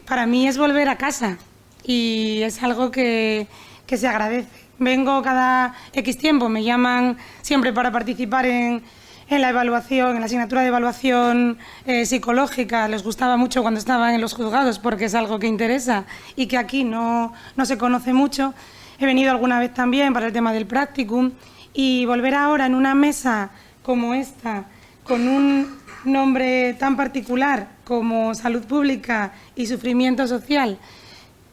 Para mí es volver a casa y es algo que se agradece. Vengo cada X tiempo, me llaman siempre para participar en la evaluación, en la asignatura de evaluación psicológica. Les gustaba mucho cuando estaban en los juzgados porque es algo que interesa y que aquí no se conoce mucho. He venido alguna vez también para el tema del practicum y volver ahora en una mesa como esta, con un nombre tan particular como salud pública y sufrimiento social,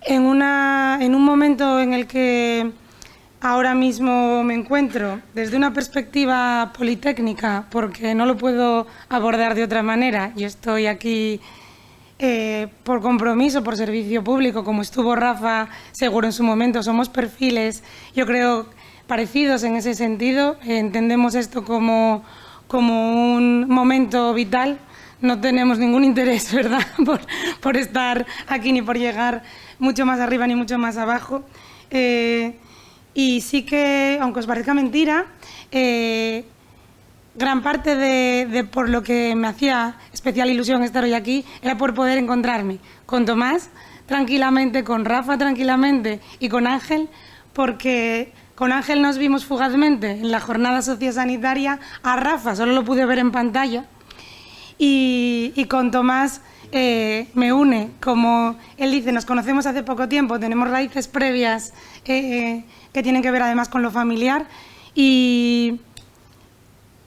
en un momento en el que ahora mismo me encuentro desde una perspectiva politécnica, porque no lo puedo abordar de otra manera. Yo estoy aquí por compromiso, por servicio público, como estuvo Rafa, seguro en su momento. Somos perfiles, yo creo, parecidos en ese sentido. Entendemos esto como un momento vital. No tenemos ningún interés, ¿verdad?, por estar aquí ni por llegar mucho más arriba ni mucho más abajo. Y sí que, aunque os parezca mentira, gran parte de por lo que me hacía especial ilusión estar hoy aquí era por poder encontrarme con Tomás tranquilamente, con Rafa tranquilamente y con Ángel, porque con Ángel nos vimos fugazmente en la jornada sociosanitaria. A Rafa solo lo pude ver en pantalla y con Tomás me une, como él dice, nos conocemos hace poco tiempo, tenemos raíces previas que tienen que ver además con lo familiar y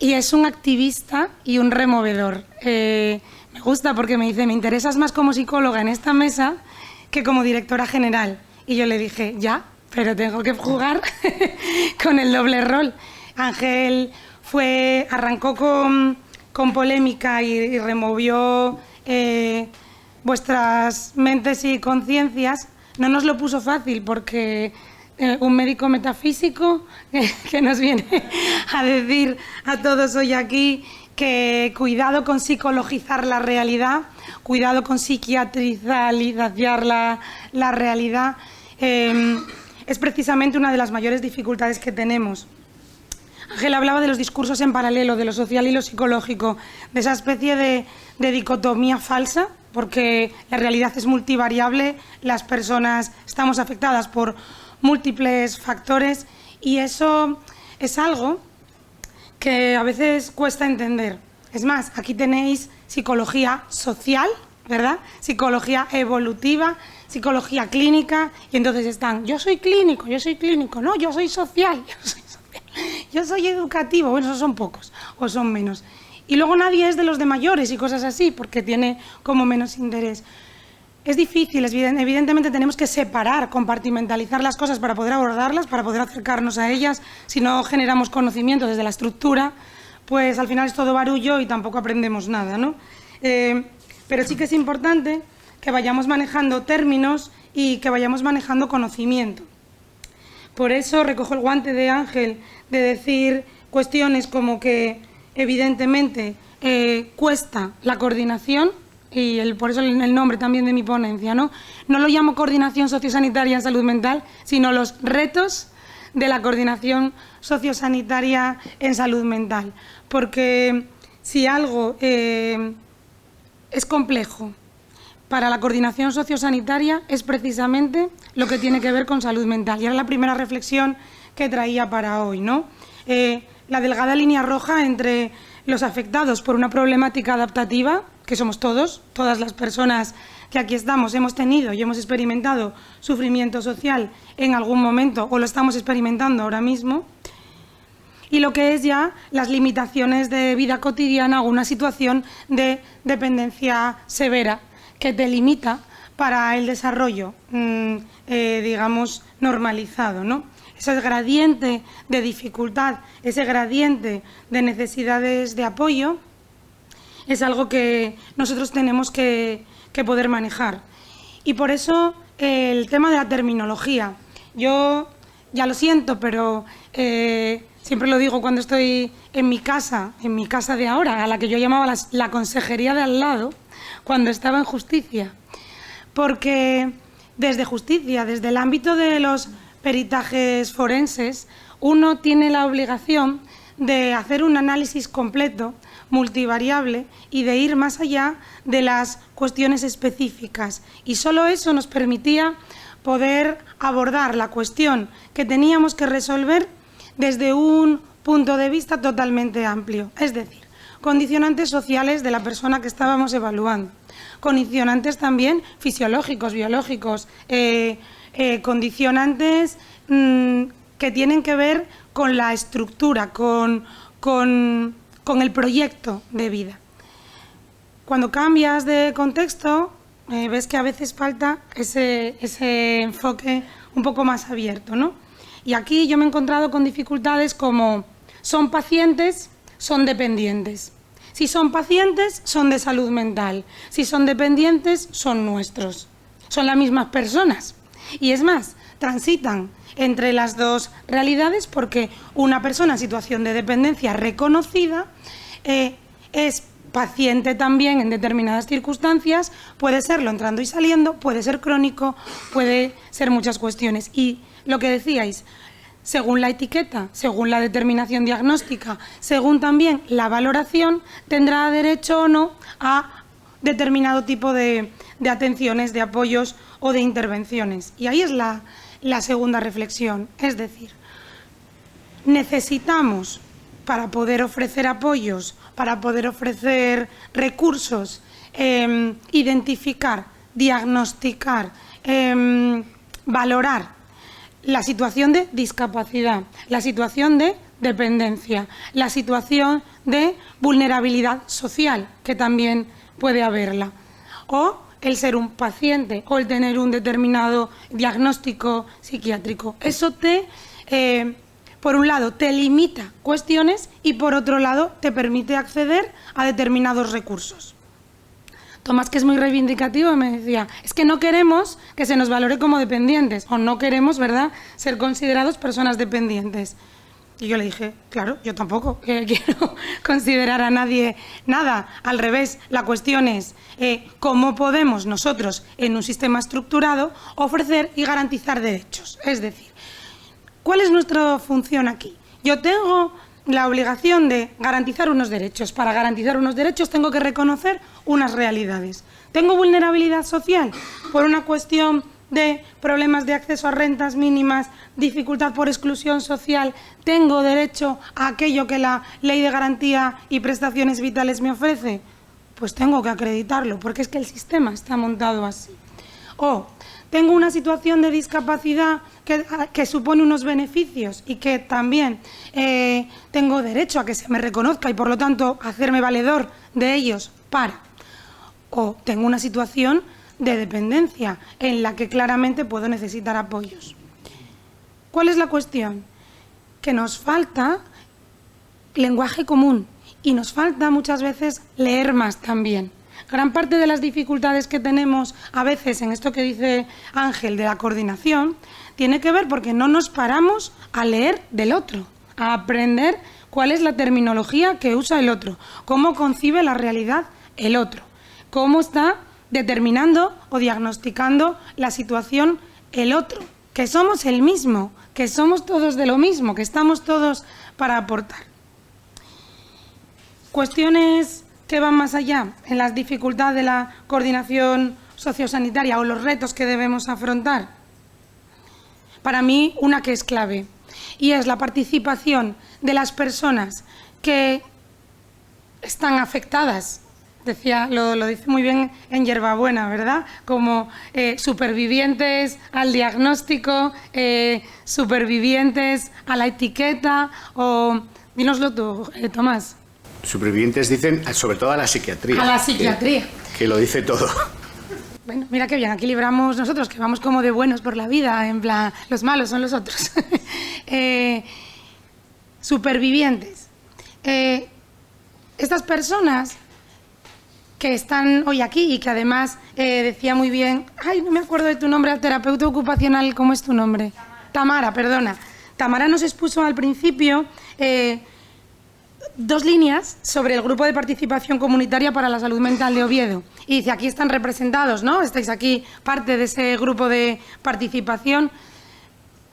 es un activista y un removedor. Me gusta porque me dice, me interesas más como psicóloga en esta mesa que como directora general. Y yo le dije, ya, pero tengo que jugar con el doble rol. Ángel arrancó con polémica y removió vuestras mentes y conciencias. No nos lo puso fácil porque un médico metafísico que nos viene a decir a todos hoy aquí que cuidado con psicologizar la realidad, cuidado con psiquiatrizar la realidad. es precisamente una de las mayores dificultades que tenemos. Ángel hablaba de los discursos en paralelo, de lo social y lo psicológico, de esa especie de dicotomía falsa, porque la realidad es multivariable, las personas estamos afectadas por múltiples factores y eso es algo que a veces cuesta entender. Es más, aquí tenéis psicología social, ¿verdad? Psicología evolutiva, psicología clínica, y entonces están, yo soy clínico, no, yo soy social, yo soy educativo, bueno, esos son pocos o son menos. Y luego nadie es de los de mayores y cosas así, porque tiene como menos interés. Es difícil, evidentemente tenemos que separar, compartimentalizar las cosas para poder abordarlas, para poder acercarnos a ellas. Si no generamos conocimiento desde la estructura, pues al final es todo barullo y tampoco aprendemos nada, ¿no? Pero sí que es importante que vayamos manejando términos y que vayamos manejando conocimiento. Por eso recojo el guante de Ángel de decir cuestiones como que evidentemente cuesta la coordinación, y por eso el nombre también de mi ponencia, ¿no? No lo llamo coordinación sociosanitaria en salud mental, sino los retos de la coordinación sociosanitaria en salud mental. Porque si algo es complejo para la coordinación sociosanitaria es precisamente lo que tiene que ver con salud mental. Y era la primera reflexión que traía para hoy, ¿no? La delgada línea roja entre los afectados por una problemática adaptativa, que somos todos, todas las personas que aquí estamos, hemos tenido y hemos experimentado sufrimiento social en algún momento o lo estamos experimentando ahora mismo, y lo que es ya las limitaciones de vida cotidiana o una situación de dependencia severa que te limita para el desarrollo, digamos, normalizado, ¿no? Ese gradiente de dificultad, ese gradiente de necesidades de apoyo es algo que nosotros tenemos que poder manejar. Y por eso el tema de la terminología. Yo ya lo siento, pero siempre lo digo cuando estoy en mi casa de ahora, a la que yo llamaba la consejería de al lado, cuando estaba en justicia. Porque desde justicia, desde el ámbito de los peritajes forenses, uno tiene la obligación de hacer un análisis completo, multivariable, y de ir más allá de las cuestiones específicas. Y solo eso nos permitía poder abordar la cuestión que teníamos que resolver desde un punto de vista totalmente amplio. Es decir, condicionantes sociales de la persona que estábamos evaluando, condicionantes también fisiológicos, biológicos, condicionantes que tienen que ver con la estructura, con el proyecto de vida. Cuando cambias de contexto, ves que a veces falta ese enfoque un poco más abierto, ¿no? Y aquí yo me he encontrado con dificultades como son pacientes, son dependientes. Si son pacientes, son de salud mental. Si son dependientes, son nuestros. Son las mismas personas. Y es más, transitan entre las dos realidades porque una persona en situación de dependencia reconocida es paciente también en determinadas circunstancias, puede serlo entrando y saliendo, puede ser crónico, puede ser muchas cuestiones. Y lo que decíais, según la etiqueta, según la determinación diagnóstica, según también la valoración, tendrá derecho o no a determinado tipo de atenciones, de apoyos o de intervenciones. Y ahí es la segunda reflexión, es decir, necesitamos para poder ofrecer apoyos, para poder ofrecer recursos, identificar, diagnosticar, valorar la situación de discapacidad, la situación de dependencia, la situación de vulnerabilidad social, que también puede haberla, o el ser un paciente o el tener un determinado diagnóstico psiquiátrico. Eso por un lado, te limita cuestiones y por otro lado, te permite acceder a determinados recursos. Tomás, que es muy reivindicativo, me decía, es que no queremos que se nos valore como dependientes, o no queremos, ¿verdad?, ser considerados personas dependientes. Y yo le dije, claro, yo tampoco quiero considerar a nadie nada. Al revés, la cuestión es cómo podemos nosotros, en un sistema estructurado, ofrecer y garantizar derechos. Es decir, ¿cuál es nuestra función aquí? Yo tengo la obligación de garantizar unos derechos. Para garantizar unos derechos tengo que reconocer unas realidades. ¿Tengo vulnerabilidad social? Por una cuestión de problemas de acceso a rentas mínimas, dificultad por exclusión social, ¿tengo derecho a aquello que la Ley de Garantía y Prestaciones Vitales me ofrece? Pues tengo que acreditarlo, porque es que el sistema está montado así. O tengo una situación de discapacidad que supone unos beneficios y que también tengo derecho a que se me reconozca y, por lo tanto, hacerme valedor de ellos para. O tengo una situación de dependencia en la que claramente puedo necesitar apoyos. ¿Cuál es la cuestión? Que nos falta lenguaje común y nos falta muchas veces leer más también. Gran parte de las dificultades que tenemos a veces en esto que dice Ángel de la coordinación tiene que ver porque no nos paramos a leer del otro, a aprender cuál es la terminología que usa el otro, cómo concibe la realidad el otro, cómo está determinando o diagnosticando la situación el otro, que somos el mismo, que somos todos de lo mismo, que estamos todos para aportar. Cuestiones que van más allá en las dificultades de la coordinación sociosanitaria o los retos que debemos afrontar. Para mí, una que es clave, y es la participación de las personas que están afectadas. Lo dice muy bien en Hierbabuena, ¿verdad? Como supervivientes al diagnóstico, supervivientes a la etiqueta, o dínoslo tú, Tomás. Supervivientes dicen sobre todo a la psiquiatría. A la psiquiatría. Que lo dice todo. Bueno, mira qué bien, aquí libramos nosotros, que vamos como de buenos por la vida, en plan, los malos son los otros. Supervivientes. Estas personas que están hoy aquí y que además decía muy bien, ay, no me acuerdo de tu nombre, terapeuta ocupacional, ¿cómo es tu nombre? Tamara, perdona. Tamara nos expuso al principio dos líneas sobre el grupo de participación comunitaria para la salud mental de Oviedo. Y dice, aquí están representados, ¿no? Estáis aquí parte de ese grupo de participación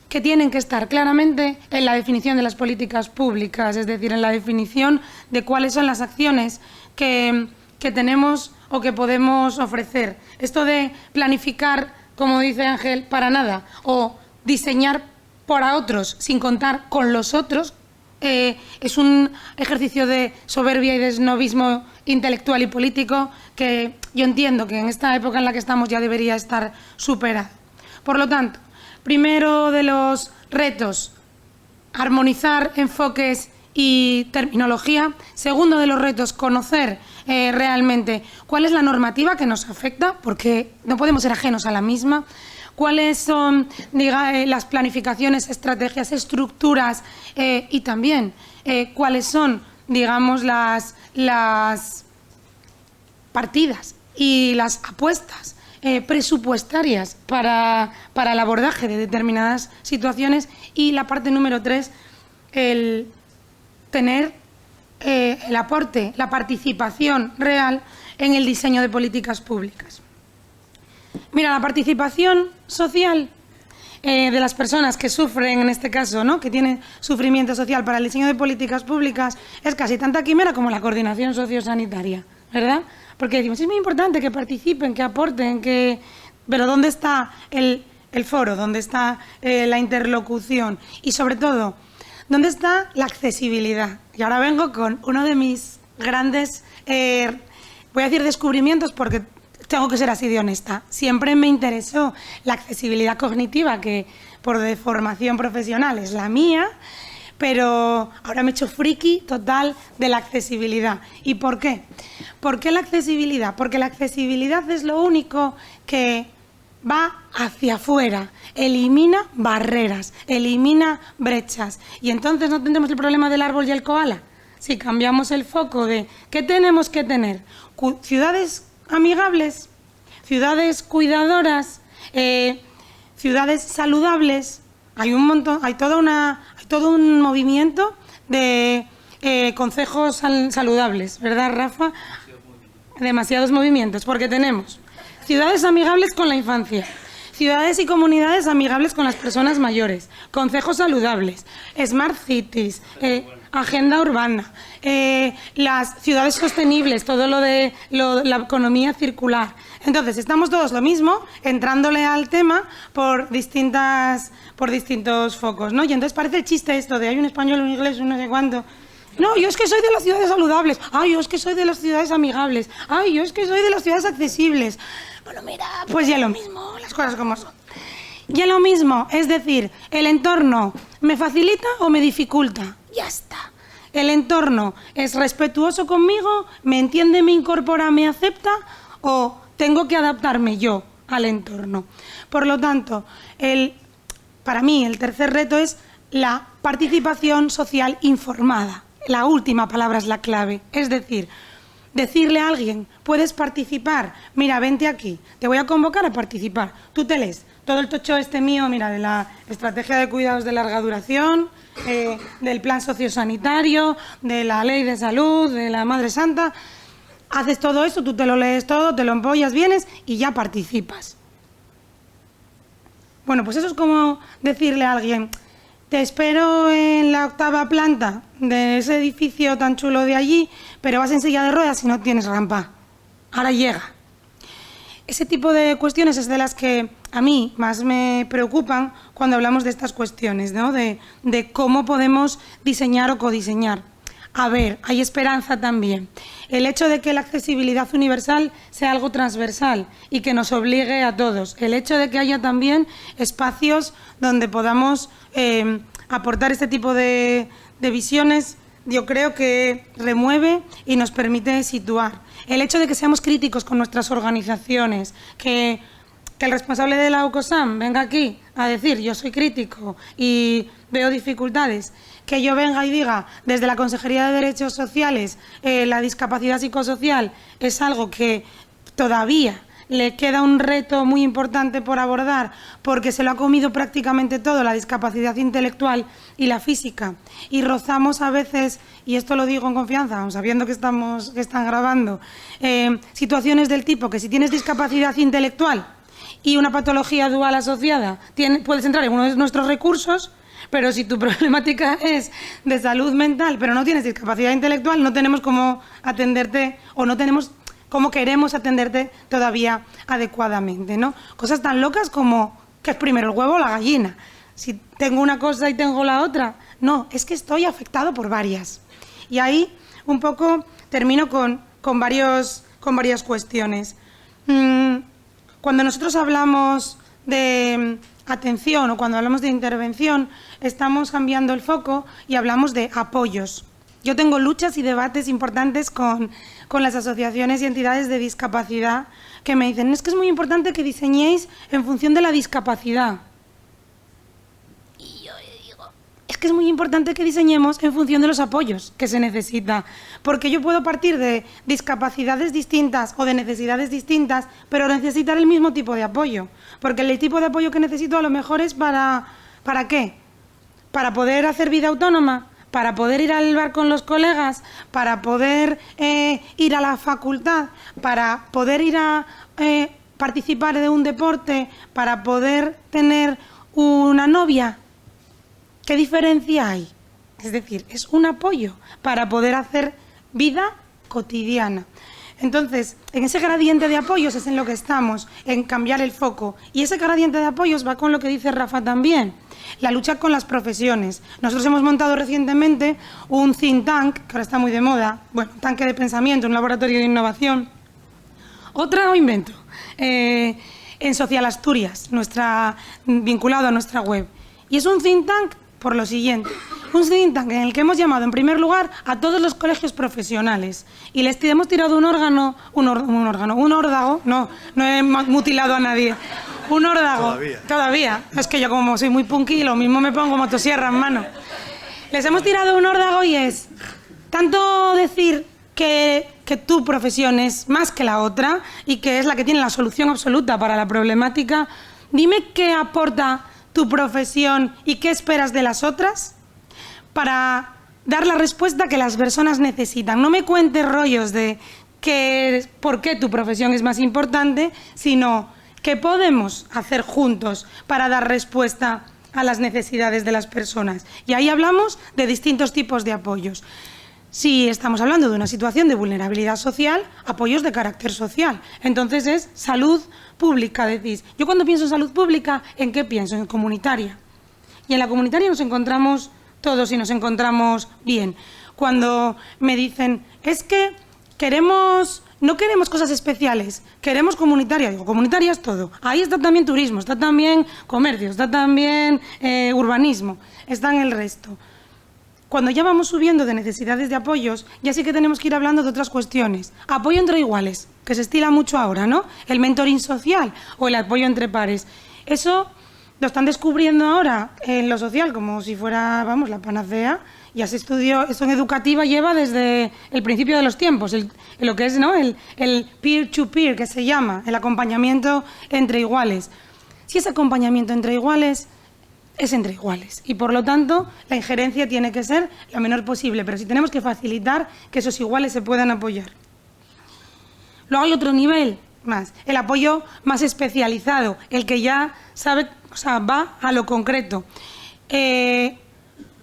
que tienen que estar claramente en la definición de las políticas públicas, es decir, en la definición de cuáles son las acciones que tenemos o que podemos ofrecer. Esto de planificar, como dice Ángel, para nada, o diseñar para otros sin contar con los otros, es un ejercicio de soberbia y de snobismo intelectual y político que yo entiendo que en esta época en la que estamos ya debería estar superado. Por lo tanto, primero de los retos, armonizar enfoques y terminología. Segundo de los retos, conocer realmente cuál es la normativa que nos afecta, porque no podemos ser ajenos a la misma. Cuáles son las planificaciones, estrategias, estructuras y también cuáles son, digamos, las partidas y las apuestas presupuestarias para el abordaje de determinadas situaciones. Y la parte número 3, el tener el aporte, la participación real en el diseño de políticas públicas. Mira, la participación social de las personas que sufren, en este caso, ¿no?, que tienen sufrimiento social para el diseño de políticas públicas, es casi tanta quimera como la coordinación sociosanitaria, ¿verdad? Porque decimos, es muy importante que participen, que aporten, pero ¿dónde está el foro? ¿Dónde está la interlocución? Y sobre todo, ¿dónde está la accesibilidad? Y ahora vengo con uno de mis grandes, voy a decir descubrimientos porque tengo que ser así de honesta. Siempre me interesó la accesibilidad cognitiva, que por de formación profesional es la mía, pero ahora me he hecho friki total de la accesibilidad. ¿Y por qué? ¿Por qué la accesibilidad? Porque la accesibilidad es lo único que va hacia afuera, elimina barreras, elimina brechas. Y entonces no tendremos el problema del árbol y el koala. Si cambiamos el foco de ¿qué tenemos que tener? Ciudades amigables, ciudades cuidadoras, ciudades saludables, Hay un montón, hay todo un movimiento de concejos saludables, ¿verdad, Rafa? Demasiados movimientos, porque tenemos ciudades amigables con la infancia, ciudades y comunidades amigables con las personas mayores, concejos saludables, smart cities, agenda urbana, las ciudades sostenibles, todo lo de la economía circular. Entonces, estamos todos lo mismo, entrándole al tema por distintos focos, ¿no? Y entonces parece chiste esto de hay un español, un inglés, un no sé cuánto. No, yo es que soy de las ciudades saludables. Ay, yo es que soy de las ciudades amigables. Ay, yo es que soy de las ciudades accesibles. Bueno, mira, pues ya lo mismo, las cosas como son. Ya lo mismo, es decir, el entorno me facilita o me dificulta. Ya está. El entorno es respetuoso conmigo, me entiende, me incorpora, me acepta o tengo que adaptarme yo al entorno. Por lo tanto, para mí el tercer reto es la participación social informada. La última palabra es la clave, es decir, decirle a alguien, puedes participar, mira, vente aquí, te voy a convocar a participar, tú te lees todo el tocho mío, mira, de la estrategia de cuidados de larga duración, del plan sociosanitario, de la ley de salud, de la Madre Santa, haces todo eso, tú te lo lees todo, te lo empollas, vienes y ya participas. Bueno, pues eso es como decirle a alguien, te espero en la 8ª planta de ese edificio tan chulo de allí, pero vas en silla de ruedas y no tienes rampa. Ahora llega. Ese tipo de cuestiones es de las que a mí más me preocupan cuando hablamos de estas cuestiones, ¿no? De cómo podemos diseñar o codiseñar. A ver, hay esperanza también. El hecho de que la accesibilidad universal sea algo transversal y que nos obligue a todos. El hecho de que haya también espacios donde podamos aportar este tipo de visiones, yo creo que remueve y nos permite situar. El hecho de que seamos críticos con nuestras organizaciones, que el responsable de la OCOSAM venga aquí a decir yo soy crítico y veo dificultades, que yo venga y diga desde la Consejería de Derechos Sociales la discapacidad psicosocial es algo que todavía le queda un reto muy importante por abordar porque se lo ha comido prácticamente todo, la discapacidad intelectual y la física. Y rozamos a veces, y esto lo digo en confianza, sabiendo que están grabando, situaciones del tipo que si tienes discapacidad intelectual y una patología dual asociada, puedes entrar en uno de nuestros recursos, pero si tu problemática es de salud mental, pero no tienes discapacidad intelectual, no tenemos cómo atenderte o no tenemos cómo queremos atenderte todavía adecuadamente, ¿no? Cosas tan locas como ¿qué es primero, el huevo o la gallina? Si tengo una cosa y tengo la otra. No, es que estoy afectado por varias. Y ahí un poco termino con varias cuestiones. Cuando nosotros hablamos de atención o cuando hablamos de intervención, estamos cambiando el foco y hablamos de apoyos. Yo tengo luchas y debates importantes con las asociaciones y entidades de discapacidad que me dicen, es que es muy importante que diseñéis en función de la discapacidad. Y yo le digo, es que es muy importante que diseñemos en función de los apoyos que se necesita, porque yo puedo partir de discapacidades distintas o de necesidades distintas, pero necesitar el mismo tipo de apoyo, porque el tipo de apoyo que necesito a lo mejor es ¿para qué? Para poder hacer vida autónoma, para poder ir al bar con los colegas, para poder ir a la facultad, para poder ir a participar de un deporte, para poder tener una novia. ¿Qué diferencia hay? Es decir, es un apoyo para poder hacer vida cotidiana. Entonces, en ese gradiente de apoyos es en lo que estamos, en cambiar el foco. Y ese gradiente de apoyos va con lo que dice Rafa también, la lucha con las profesiones. Nosotros hemos montado recientemente un think tank, que ahora está muy de moda, bueno, un tanque de pensamiento, un laboratorio de innovación. Otro invento, en Social Asturias, vinculado a nuestra web. Y es un think tank por lo siguiente. Un think tank en el que hemos llamado en primer lugar a todos los colegios profesionales y les hemos tirado un órdago, no he mutilado a nadie, un órdago, todavía, es que yo como soy muy punky, lo mismo me pongo motosierra en mano. Les hemos tirado un órdago y es tanto decir que tu profesión es más que la otra y que es la que tiene la solución absoluta para la problemática, dime qué aporta tu profesión y qué esperas de las otras para dar la respuesta que las personas necesitan. No me cuentes rollos de por qué tu profesión es más importante, sino qué podemos hacer juntos para dar respuesta a las necesidades de las personas. Y ahí hablamos de distintos tipos de apoyos. Si estamos hablando de una situación de vulnerabilidad social, apoyos de carácter social. Entonces es salud pública, decís. Yo cuando pienso en salud pública, ¿en qué pienso? En comunitaria. Y en la comunitaria nos encontramos todos y nos encontramos bien. Cuando me dicen, es que no queremos cosas especiales, queremos comunitaria. Digo, comunitaria es todo. Ahí está también turismo, está también comercio, está también urbanismo, está en el resto. Cuando ya vamos subiendo de necesidades de apoyos, ya sí que tenemos que ir hablando de otras cuestiones. Apoyo entre iguales, que se estila mucho ahora, ¿no? El mentoring social o el apoyo entre pares. Eso lo están descubriendo ahora en lo social como si fuera, vamos, la panacea. Ya se estudió, esto en educativa lleva desde el principio de los tiempos, lo que es, ¿no?, el peer-to-peer, que se llama, el acompañamiento entre iguales. Si es acompañamiento entre iguales, es entre iguales. Y por lo tanto, la injerencia tiene que ser la menor posible, pero sí tenemos que facilitar que esos iguales se puedan apoyar. Luego hay otro nivel más, el apoyo más especializado, el que ya sabe, o sea, va a lo concreto.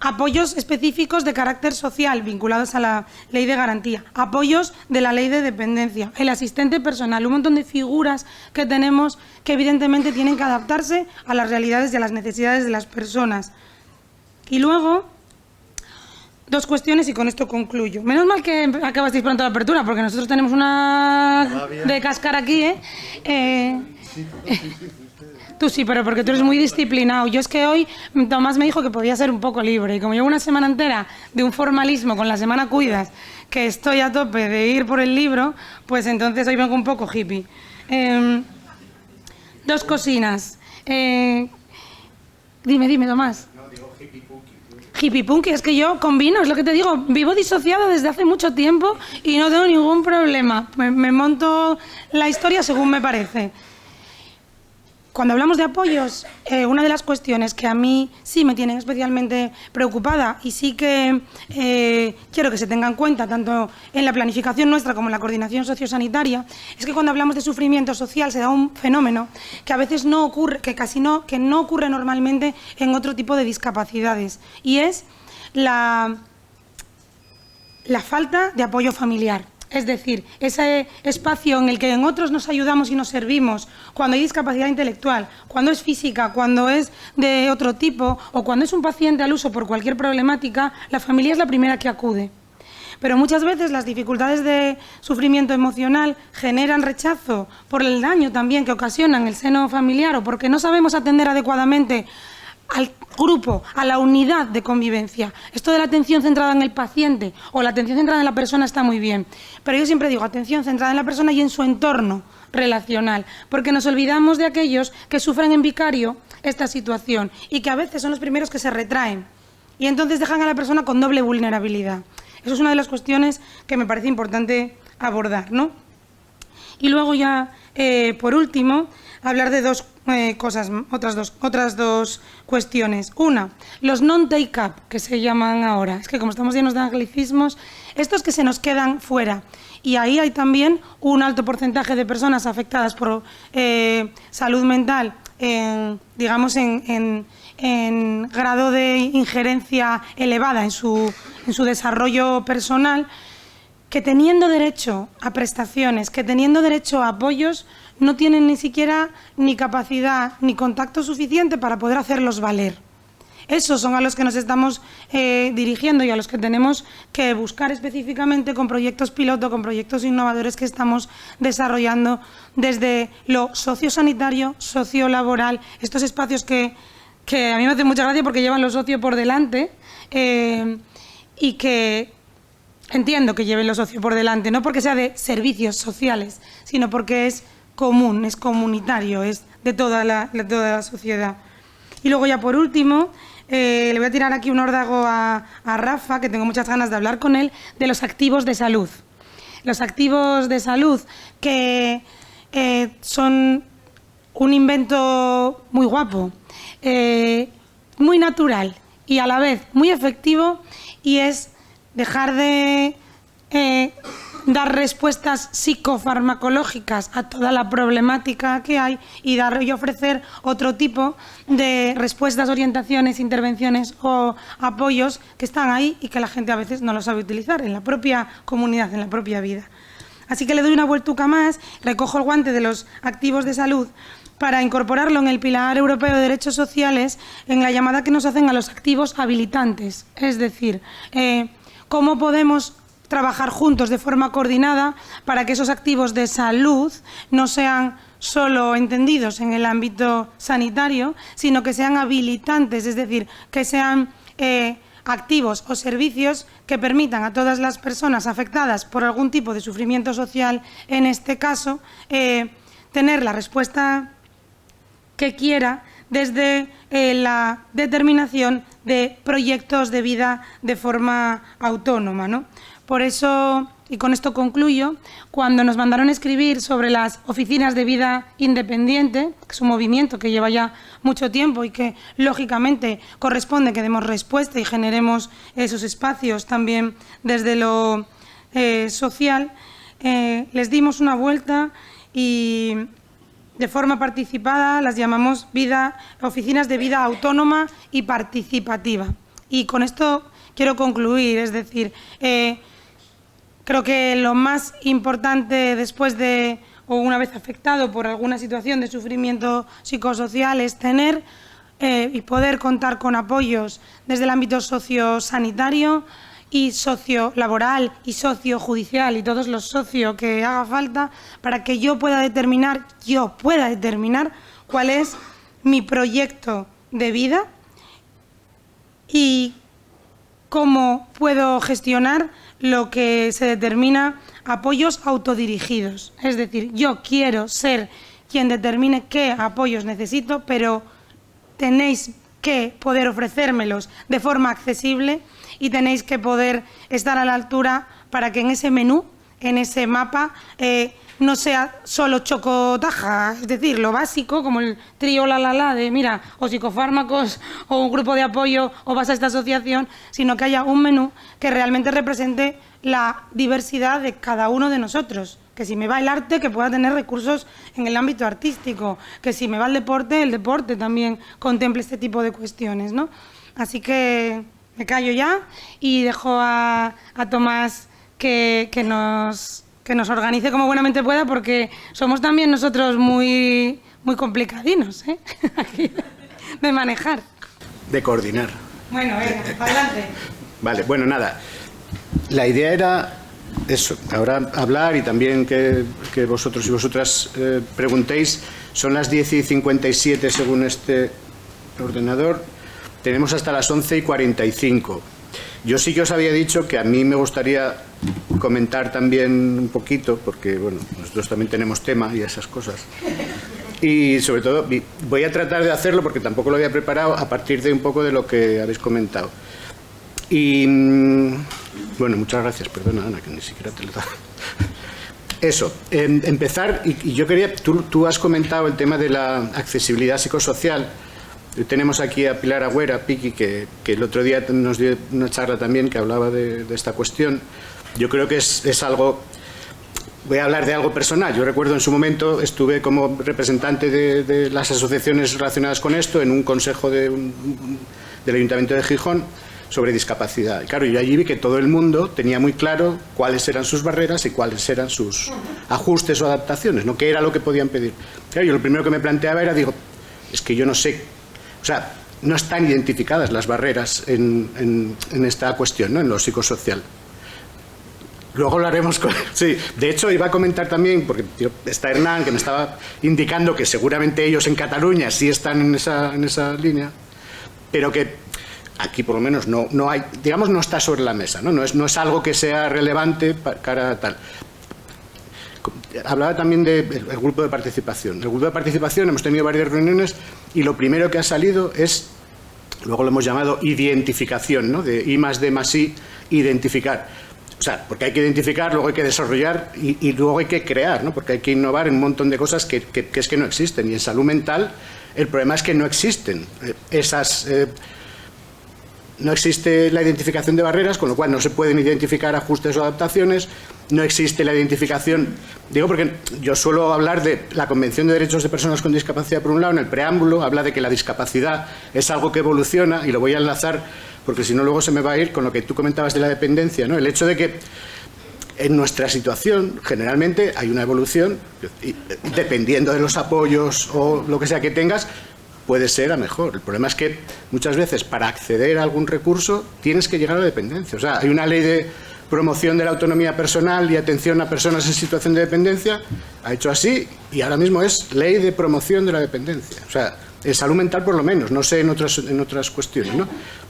Apoyos específicos de carácter social vinculados a la ley de garantía, apoyos de la ley de dependencia, el asistente personal, un montón de figuras que tenemos que evidentemente tienen que adaptarse a las realidades y a las necesidades de las personas. Y luego, dos cuestiones y con esto concluyo. Menos mal que acabasteis pronto la apertura, porque nosotros tenemos una de cascar aquí, Tú sí, pero porque tú eres muy disciplinado. Yo es que hoy Tomás me dijo que podía ser un poco libre. Y como llevo una semana entera de un formalismo con la semana Cuidas, que estoy a tope de ir por el libro, pues entonces hoy vengo un poco hippie. Dos cocinas. Dime, Tomás. No, digo hippie punky. Hippie punky, es que yo combino, es lo que te digo. Vivo disociada desde hace mucho tiempo y no tengo ningún problema. Me monto la historia según me parece. Cuando hablamos de apoyos, una de las cuestiones que a mí sí me tienen especialmente preocupada y sí que quiero que se tenga en cuenta tanto en la planificación nuestra como en la coordinación sociosanitaria, es que cuando hablamos de sufrimiento social se da un fenómeno que a veces no ocurre, que no ocurre normalmente en otro tipo de discapacidades, y es la falta de apoyo familiar. Es decir, ese espacio en el que en otros nos ayudamos y nos servimos cuando hay discapacidad intelectual, cuando es física, cuando es de otro tipo o cuando es un paciente al uso por cualquier problemática, la familia es la primera que acude. Pero muchas veces las dificultades de sufrimiento emocional generan rechazo por el daño también que ocasionan el seno familiar o porque no sabemos atender adecuadamente al grupo, a la unidad de convivencia. Esto de la atención centrada en el paciente o la atención centrada en la persona está muy bien, pero yo siempre digo atención centrada en la persona y en su entorno relacional, porque nos olvidamos de aquellos que sufren en vicario esta situación y que a veces son los primeros que se retraen y entonces dejan a la persona con doble vulnerabilidad. Eso es una de las cuestiones que me parece importante abordar, ¿no? Y luego ya, por último, hablar de dos cosas, otras dos cuestiones. Una, los non-take-up, que se llaman ahora. Es que como estamos llenos de anglicismos, estos que se nos quedan fuera. Y ahí hay también un alto porcentaje de personas afectadas por salud mental, digamos, en grado de injerencia elevada en su desarrollo personal, que teniendo derecho a prestaciones, que teniendo derecho a apoyos, no tienen ni siquiera ni capacidad ni contacto suficiente para poder hacerlos valer. Esos son a los que nos estamos dirigiendo y a los que tenemos que buscar específicamente con proyectos piloto, con proyectos innovadores que estamos desarrollando desde lo sociosanitario, sociolaboral, estos espacios que a mí me hacen mucha gracia porque llevan lo socio por delante y que entiendo que lleven lo socio por delante, no porque sea de servicios sociales, sino porque es común, es comunitario, es de toda la sociedad. Y luego ya por último, le voy a tirar aquí un órdago a Rafa, que tengo muchas ganas de hablar con él, de los activos de salud. Los activos de salud que son un invento muy guapo, muy natural y a la vez muy efectivo, y es dejar de dar respuestas psicofarmacológicas a toda la problemática que hay y ofrecer otro tipo de respuestas, orientaciones, intervenciones o apoyos que están ahí y que la gente a veces no lo sabe utilizar en la propia comunidad, en la propia vida. Así que le doy una vueltuca más, recojo el guante de los activos de salud para incorporarlo en el Pilar Europeo de Derechos Sociales, en la llamada que nos hacen a los activos habilitantes. Es decir, cómo podemos trabajar juntos de forma coordinada para que esos activos de salud no sean solo entendidos en el ámbito sanitario, sino que sean habilitantes, es decir, que sean activos o servicios que permitan a todas las personas afectadas por algún tipo de sufrimiento social, en este caso, tener la respuesta que quiera desde la determinación de proyectos de vida de forma autónoma, ¿no? Por eso, y con esto concluyo, cuando nos mandaron escribir sobre las oficinas de vida independiente, que es un movimiento que lleva ya mucho tiempo y que, lógicamente, corresponde que demos respuesta y generemos esos espacios también desde lo social, les dimos una vuelta y de forma participada las llamamos oficinas de vida autónoma y participativa. Y con esto quiero concluir, es decir, creo que lo más importante después de, o una vez afectado por alguna situación de sufrimiento psicosocial, es tener y poder contar con apoyos desde el ámbito sociosanitario y sociolaboral y sociojudicial y todos los socios que haga falta para que yo pueda determinar cuál es mi proyecto de vida y cómo puedo gestionar lo que se determina apoyos autodirigidos. Es decir, yo quiero ser quien determine qué apoyos necesito, pero tenéis que poder ofrecérmelos de forma accesible y tenéis que poder estar a la altura para que en ese menú, en ese mapa, no sea solo chocotaja, es decir, lo básico, como el trío la de, mira, o psicofármacos, o un grupo de apoyo, o vas a esta asociación, sino que haya un menú que realmente represente la diversidad de cada uno de nosotros. Que si me va el arte, que pueda tener recursos en el ámbito artístico, que si me va el deporte también contemple este tipo de cuestiones, ¿no? Así que me callo ya y dejo a Tomás que nos organice como buenamente pueda, porque somos también nosotros muy complicadinos, ¿eh? De manejar. De coordinar. Bueno, venga, adelante. Vale, bueno, nada. La idea era eso, ahora hablar y también que vosotros y vosotras preguntéis. Son las 10:57 según este ordenador. Tenemos hasta las 11:45. Yo sí que os había dicho que a mí me gustaría comentar también un poquito, porque bueno, nosotros también tenemos tema y esas cosas. Y sobre todo voy a tratar de hacerlo, porque tampoco lo había preparado, a partir de un poco de lo que habéis comentado. Y bueno, muchas gracias, perdona Ana, que ni siquiera te lo da. Eso, empezar, y yo quería, tú has comentado el tema de la accesibilidad psicosocial. Tenemos aquí a Pilar Agüera, Piqui, que el otro día nos dio una charla también que hablaba de esta cuestión. Yo creo que es algo, voy a hablar de algo personal. Yo recuerdo en su momento, estuve como representante de las asociaciones relacionadas con esto en un consejo del Ayuntamiento de Gijón sobre discapacidad. Y claro, yo allí vi que todo el mundo tenía muy claro cuáles eran sus barreras y cuáles eran sus ajustes o adaptaciones, ¿no? Qué era lo que podían pedir. Claro, yo lo primero que me planteaba era, digo, es que yo no sé, o sea, no están identificadas las barreras en esta cuestión, ¿no? En lo psicosocial. Luego hablaremos con... Sí, de hecho iba a comentar también, porque está Hernán, que me estaba indicando que seguramente ellos en Cataluña sí están en esa línea, pero que aquí por lo menos no hay, digamos, no está sobre la mesa, ¿no? No es algo que sea relevante para cara a tal. Hablaba también del grupo de participación. El grupo de participación hemos tenido varias reuniones y lo primero que ha salido es, luego lo hemos llamado identificación, ¿no? De I+D+I, identificar. O sea, porque hay que identificar, luego hay que desarrollar y luego hay que crear, ¿no? Porque hay que innovar en un montón de cosas que es que no existen. Y en salud mental el problema es que no existen no existe la identificación de barreras, con lo cual no se pueden identificar ajustes o adaptaciones, no existe la identificación, digo porque yo suelo hablar de la Convención de Derechos de Personas con Discapacidad, por un lado, en el preámbulo habla de que la discapacidad es algo que evoluciona, y lo voy a enlazar porque si no luego se me va a ir con lo que tú comentabas de la dependencia, ¿no? El hecho de que en nuestra situación generalmente hay una evolución, y dependiendo de los apoyos o lo que sea que tengas, puede ser a mejor. El problema es que muchas veces para acceder a algún recurso tienes que llegar a la dependencia. O sea, hay una ley de promoción de la autonomía personal y atención a personas en situación de dependencia, ha hecho así, y ahora mismo es ley de promoción de la dependencia. O sea, en salud mental por lo menos, no sé en otras cuestiones, ¿no?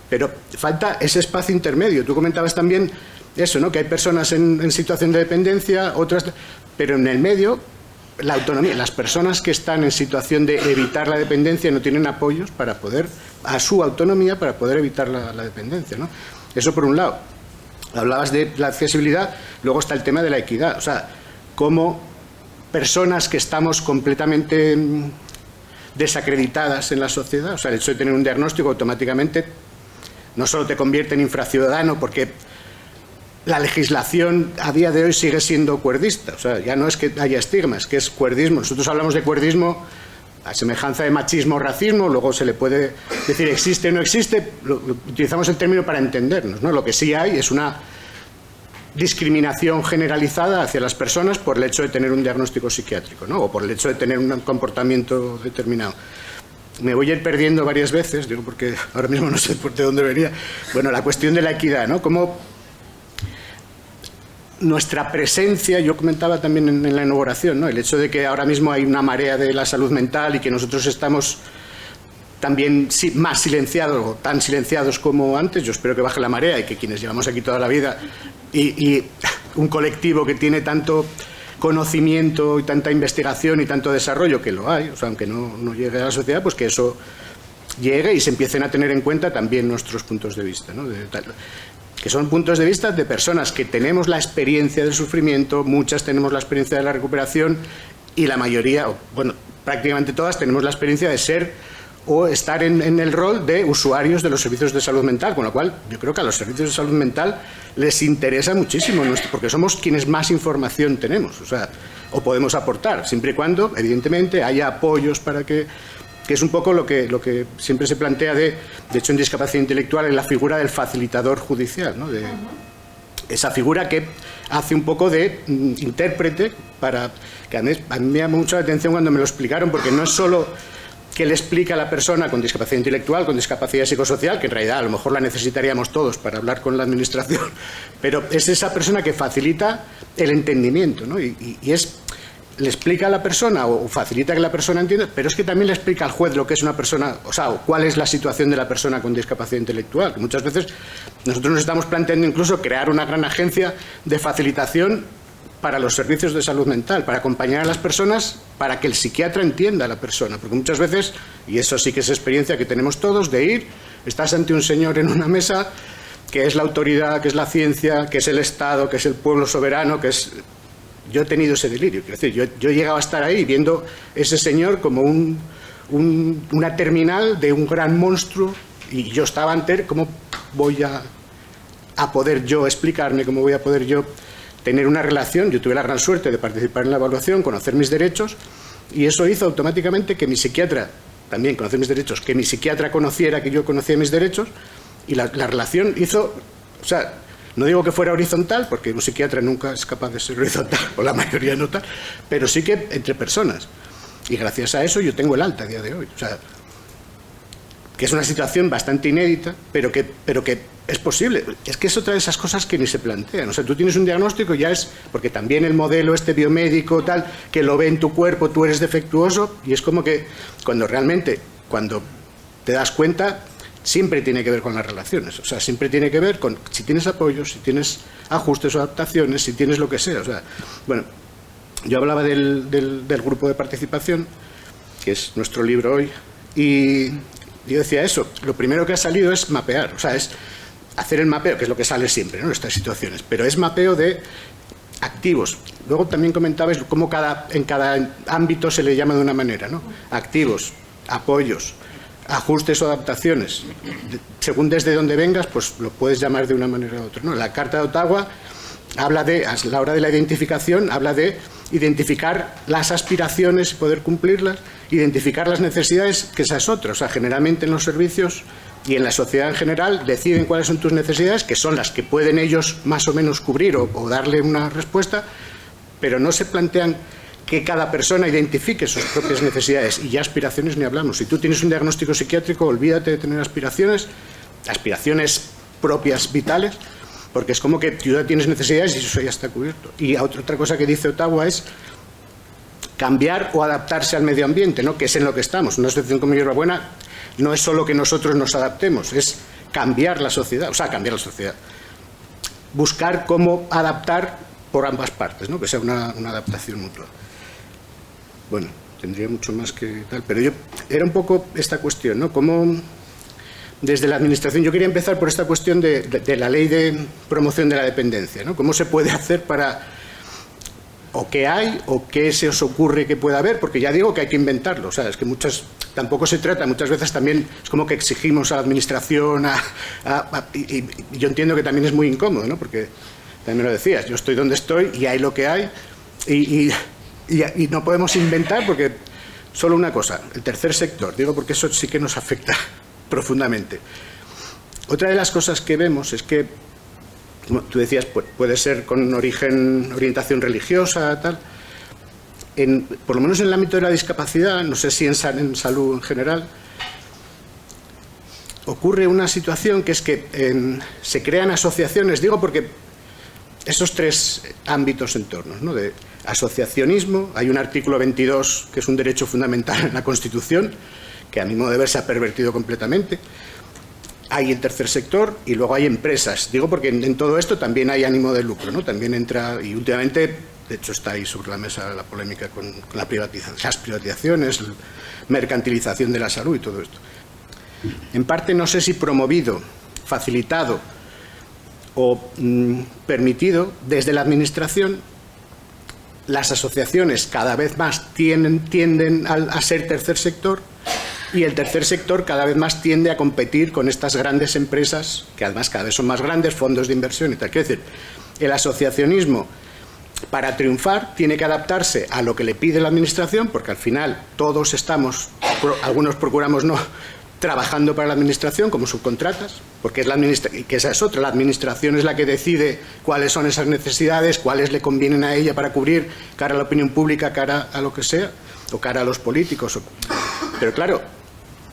Pero falta ese espacio intermedio. Tú comentabas también eso, ¿no? Que hay personas en situación de dependencia, otras, pero en el medio la autonomía, las personas que están en situación de evitar la dependencia no tienen apoyos para poder, a su autonomía, para poder evitar la dependencia, ¿no? Eso por un lado. Hablabas de la accesibilidad, luego está el tema de la equidad. O sea, cómo personas que estamos completamente desacreditadas en la sociedad, o sea, el hecho de tener un diagnóstico automáticamente no solo te convierte en infraciudadano, porque la legislación a día de hoy sigue siendo cuerdista. O sea, ya no es que haya estigmas, que es cuerdismo. Nosotros hablamos de cuerdismo a semejanza de machismo o racismo, luego se le puede decir existe o no existe, utilizamos el término para entendernos, ¿no? Lo que sí hay es una discriminación generalizada hacia las personas por el hecho de tener un diagnóstico psiquiátrico, ¿no? O por el hecho de tener un comportamiento determinado. Me voy a ir perdiendo varias veces, digo, porque ahora mismo no sé de dónde venía. Bueno, la cuestión de la equidad, ¿no? Cómo nuestra presencia, yo comentaba también en la inauguración, ¿no? El hecho de que ahora mismo hay una marea de la salud mental y que nosotros estamos también más silenciados o tan silenciados como antes. Yo espero que baje la marea y que quienes llevamos aquí toda la vida y un colectivo que tiene tanto conocimiento y tanta investigación y tanto desarrollo, que lo hay, o sea, aunque no llegue a la sociedad, pues que eso llegue y se empiecen a tener en cuenta también nuestros puntos de vista, ¿no? Que son puntos de vista de personas que tenemos la experiencia del sufrimiento, muchas tenemos la experiencia de la recuperación y la mayoría, bueno, prácticamente todas tenemos la experiencia de ser o estar en el rol de usuarios de los servicios de salud mental, con lo cual yo creo que a los servicios de salud mental les interesa muchísimo, porque somos quienes más información tenemos, o sea, o podemos aportar, siempre y cuando, evidentemente, haya apoyos para que es un poco lo que siempre se plantea de hecho en discapacidad intelectual, en la figura del facilitador judicial, ¿no? De esa figura que hace un poco de intérprete para que a mí me llamó mucho la atención cuando me lo explicaron, porque no es solo que le explica a la persona con discapacidad intelectual, con discapacidad psicosocial, que en realidad a lo mejor la necesitaríamos todos para hablar con la administración, pero es esa persona que facilita el entendimiento, ¿no? Y le explica a la persona o facilita que la persona entienda, pero es que también le explica al juez lo que es una persona, o sea, cuál es la situación de la persona con discapacidad intelectual, que muchas veces nosotros nos estamos planteando incluso crear una gran agencia de facilitación para los servicios de salud mental, para acompañar a las personas, para que el psiquiatra entienda a la persona, porque muchas veces, y eso sí que es experiencia que tenemos todos, de ir, estás ante un señor en una mesa, que es la autoridad, que es la ciencia, que es el Estado, que es el pueblo soberano, que es... Yo he tenido ese delirio, quiero decir, yo he llegado a estar ahí viendo ese señor como una terminal de un gran monstruo, y yo estaba ante él, ¿cómo voy a poder yo explicarme, cómo voy a poder yo tener una relación? Yo tuve la gran suerte de participar en la evaluación, conocer mis derechos, y eso hizo automáticamente que mi psiquiatra, también conocer mis derechos, que mi psiquiatra conociera que yo conocía mis derechos, y la relación hizo, o sea, no digo que fuera horizontal, porque un psiquiatra nunca es capaz de ser horizontal, o la mayoría no tal, pero sí que entre personas. Y gracias a eso yo tengo el alta a día de hoy. O sea, que es una situación bastante inédita, pero que es posible. Es que es otra de esas cosas que ni se plantean. O sea, tú tienes un diagnóstico, ya es... Porque también el modelo biomédico, tal, que lo ve en tu cuerpo, tú eres defectuoso, y es como que cuando te das cuenta... Siempre tiene que ver con las relaciones, o sea, siempre tiene que ver con si tienes apoyos, si tienes ajustes o adaptaciones, si tienes lo que sea. O sea, bueno, yo hablaba del grupo de participación, que es nuestro libro hoy, y yo decía eso, lo primero que ha salido es mapear, o sea, es hacer el mapeo, que es lo que sale siempre, ¿no?, en estas situaciones, pero es mapeo de activos. Luego también comentabais cómo en cada ámbito se le llama de una manera, ¿no? Activos, apoyos, ajustes o adaptaciones. Según desde donde vengas, pues lo puedes llamar de una manera u otra, ¿no? La Carta de Ottawa habla de, a la hora de la identificación, habla de identificar las aspiraciones y poder cumplirlas, identificar las necesidades, que esa es otra. O sea, generalmente en los servicios y en la sociedad en general deciden cuáles son tus necesidades, que son las que pueden ellos más o menos cubrir o darle una respuesta, pero no se plantean que cada persona identifique sus propias necesidades, y ya aspiraciones ni hablamos. Si tú tienes un diagnóstico psiquiátrico, olvídate de tener aspiraciones propias, vitales, porque es como que tú ya tienes necesidades y eso ya está cubierto. Y otra cosa que dice Ottawa es cambiar o adaptarse al medio ambiente, ¿no?, que es en lo que estamos. Una asociación como Hierba Buena no es solo que nosotros nos adaptemos, es cambiar la sociedad, o sea, cambiar la sociedad. Buscar cómo adaptar por ambas partes, ¿no?, que sea una adaptación mutua. Bueno, tendría mucho más que tal, pero era un poco esta cuestión, ¿no?, cómo desde la Administración, yo quería empezar por esta cuestión de la Ley de Promoción de la Dependencia, ¿no?, cómo se puede hacer para, o qué hay, o qué se os ocurre que pueda haber, porque ya digo que hay que inventarlo. O sea, es que tampoco se trata, muchas veces también es como que exigimos a la Administración, y yo entiendo que también es muy incómodo, ¿no?, porque también lo decías, yo estoy donde estoy y hay lo que hay, y no podemos inventar, porque solo una cosa, el tercer sector, digo porque eso sí que nos afecta profundamente. Otra de las cosas que vemos es que, como tú decías, puede ser con orientación religiosa, tal. Por lo menos en el ámbito de la discapacidad, no sé si en salud en general, ocurre una situación que es que se crean asociaciones, digo porque esos tres ámbitos en torno, ¿no?, de asociacionismo, hay un artículo 22 que es un derecho fundamental en la Constitución, que a mi modo de ver se ha pervertido completamente. Hay el tercer sector y luego hay empresas. Digo porque en todo esto también hay ánimo de lucro, ¿no? También entra, y últimamente, de hecho está ahí sobre la mesa la polémica con las privatizaciones, la mercantilización de la salud y todo esto. En parte no sé si promovido, facilitado o permitido desde la Administración, las asociaciones cada vez más tienden a ser tercer sector, y el tercer sector cada vez más tiende a competir con estas grandes empresas, que además cada vez son más grandes, fondos de inversión y tal. Quiero decir, el asociacionismo, para triunfar, tiene que adaptarse a lo que le pide la Administración, porque al final todos estamos, algunos procuramos no, trabajando para la Administración como subcontratas, porque que esa es otra, la Administración es la que decide cuáles son esas necesidades, cuáles le convienen a ella para cubrir, cara a la opinión pública, cara a lo que sea, o cara a los políticos. Pero claro,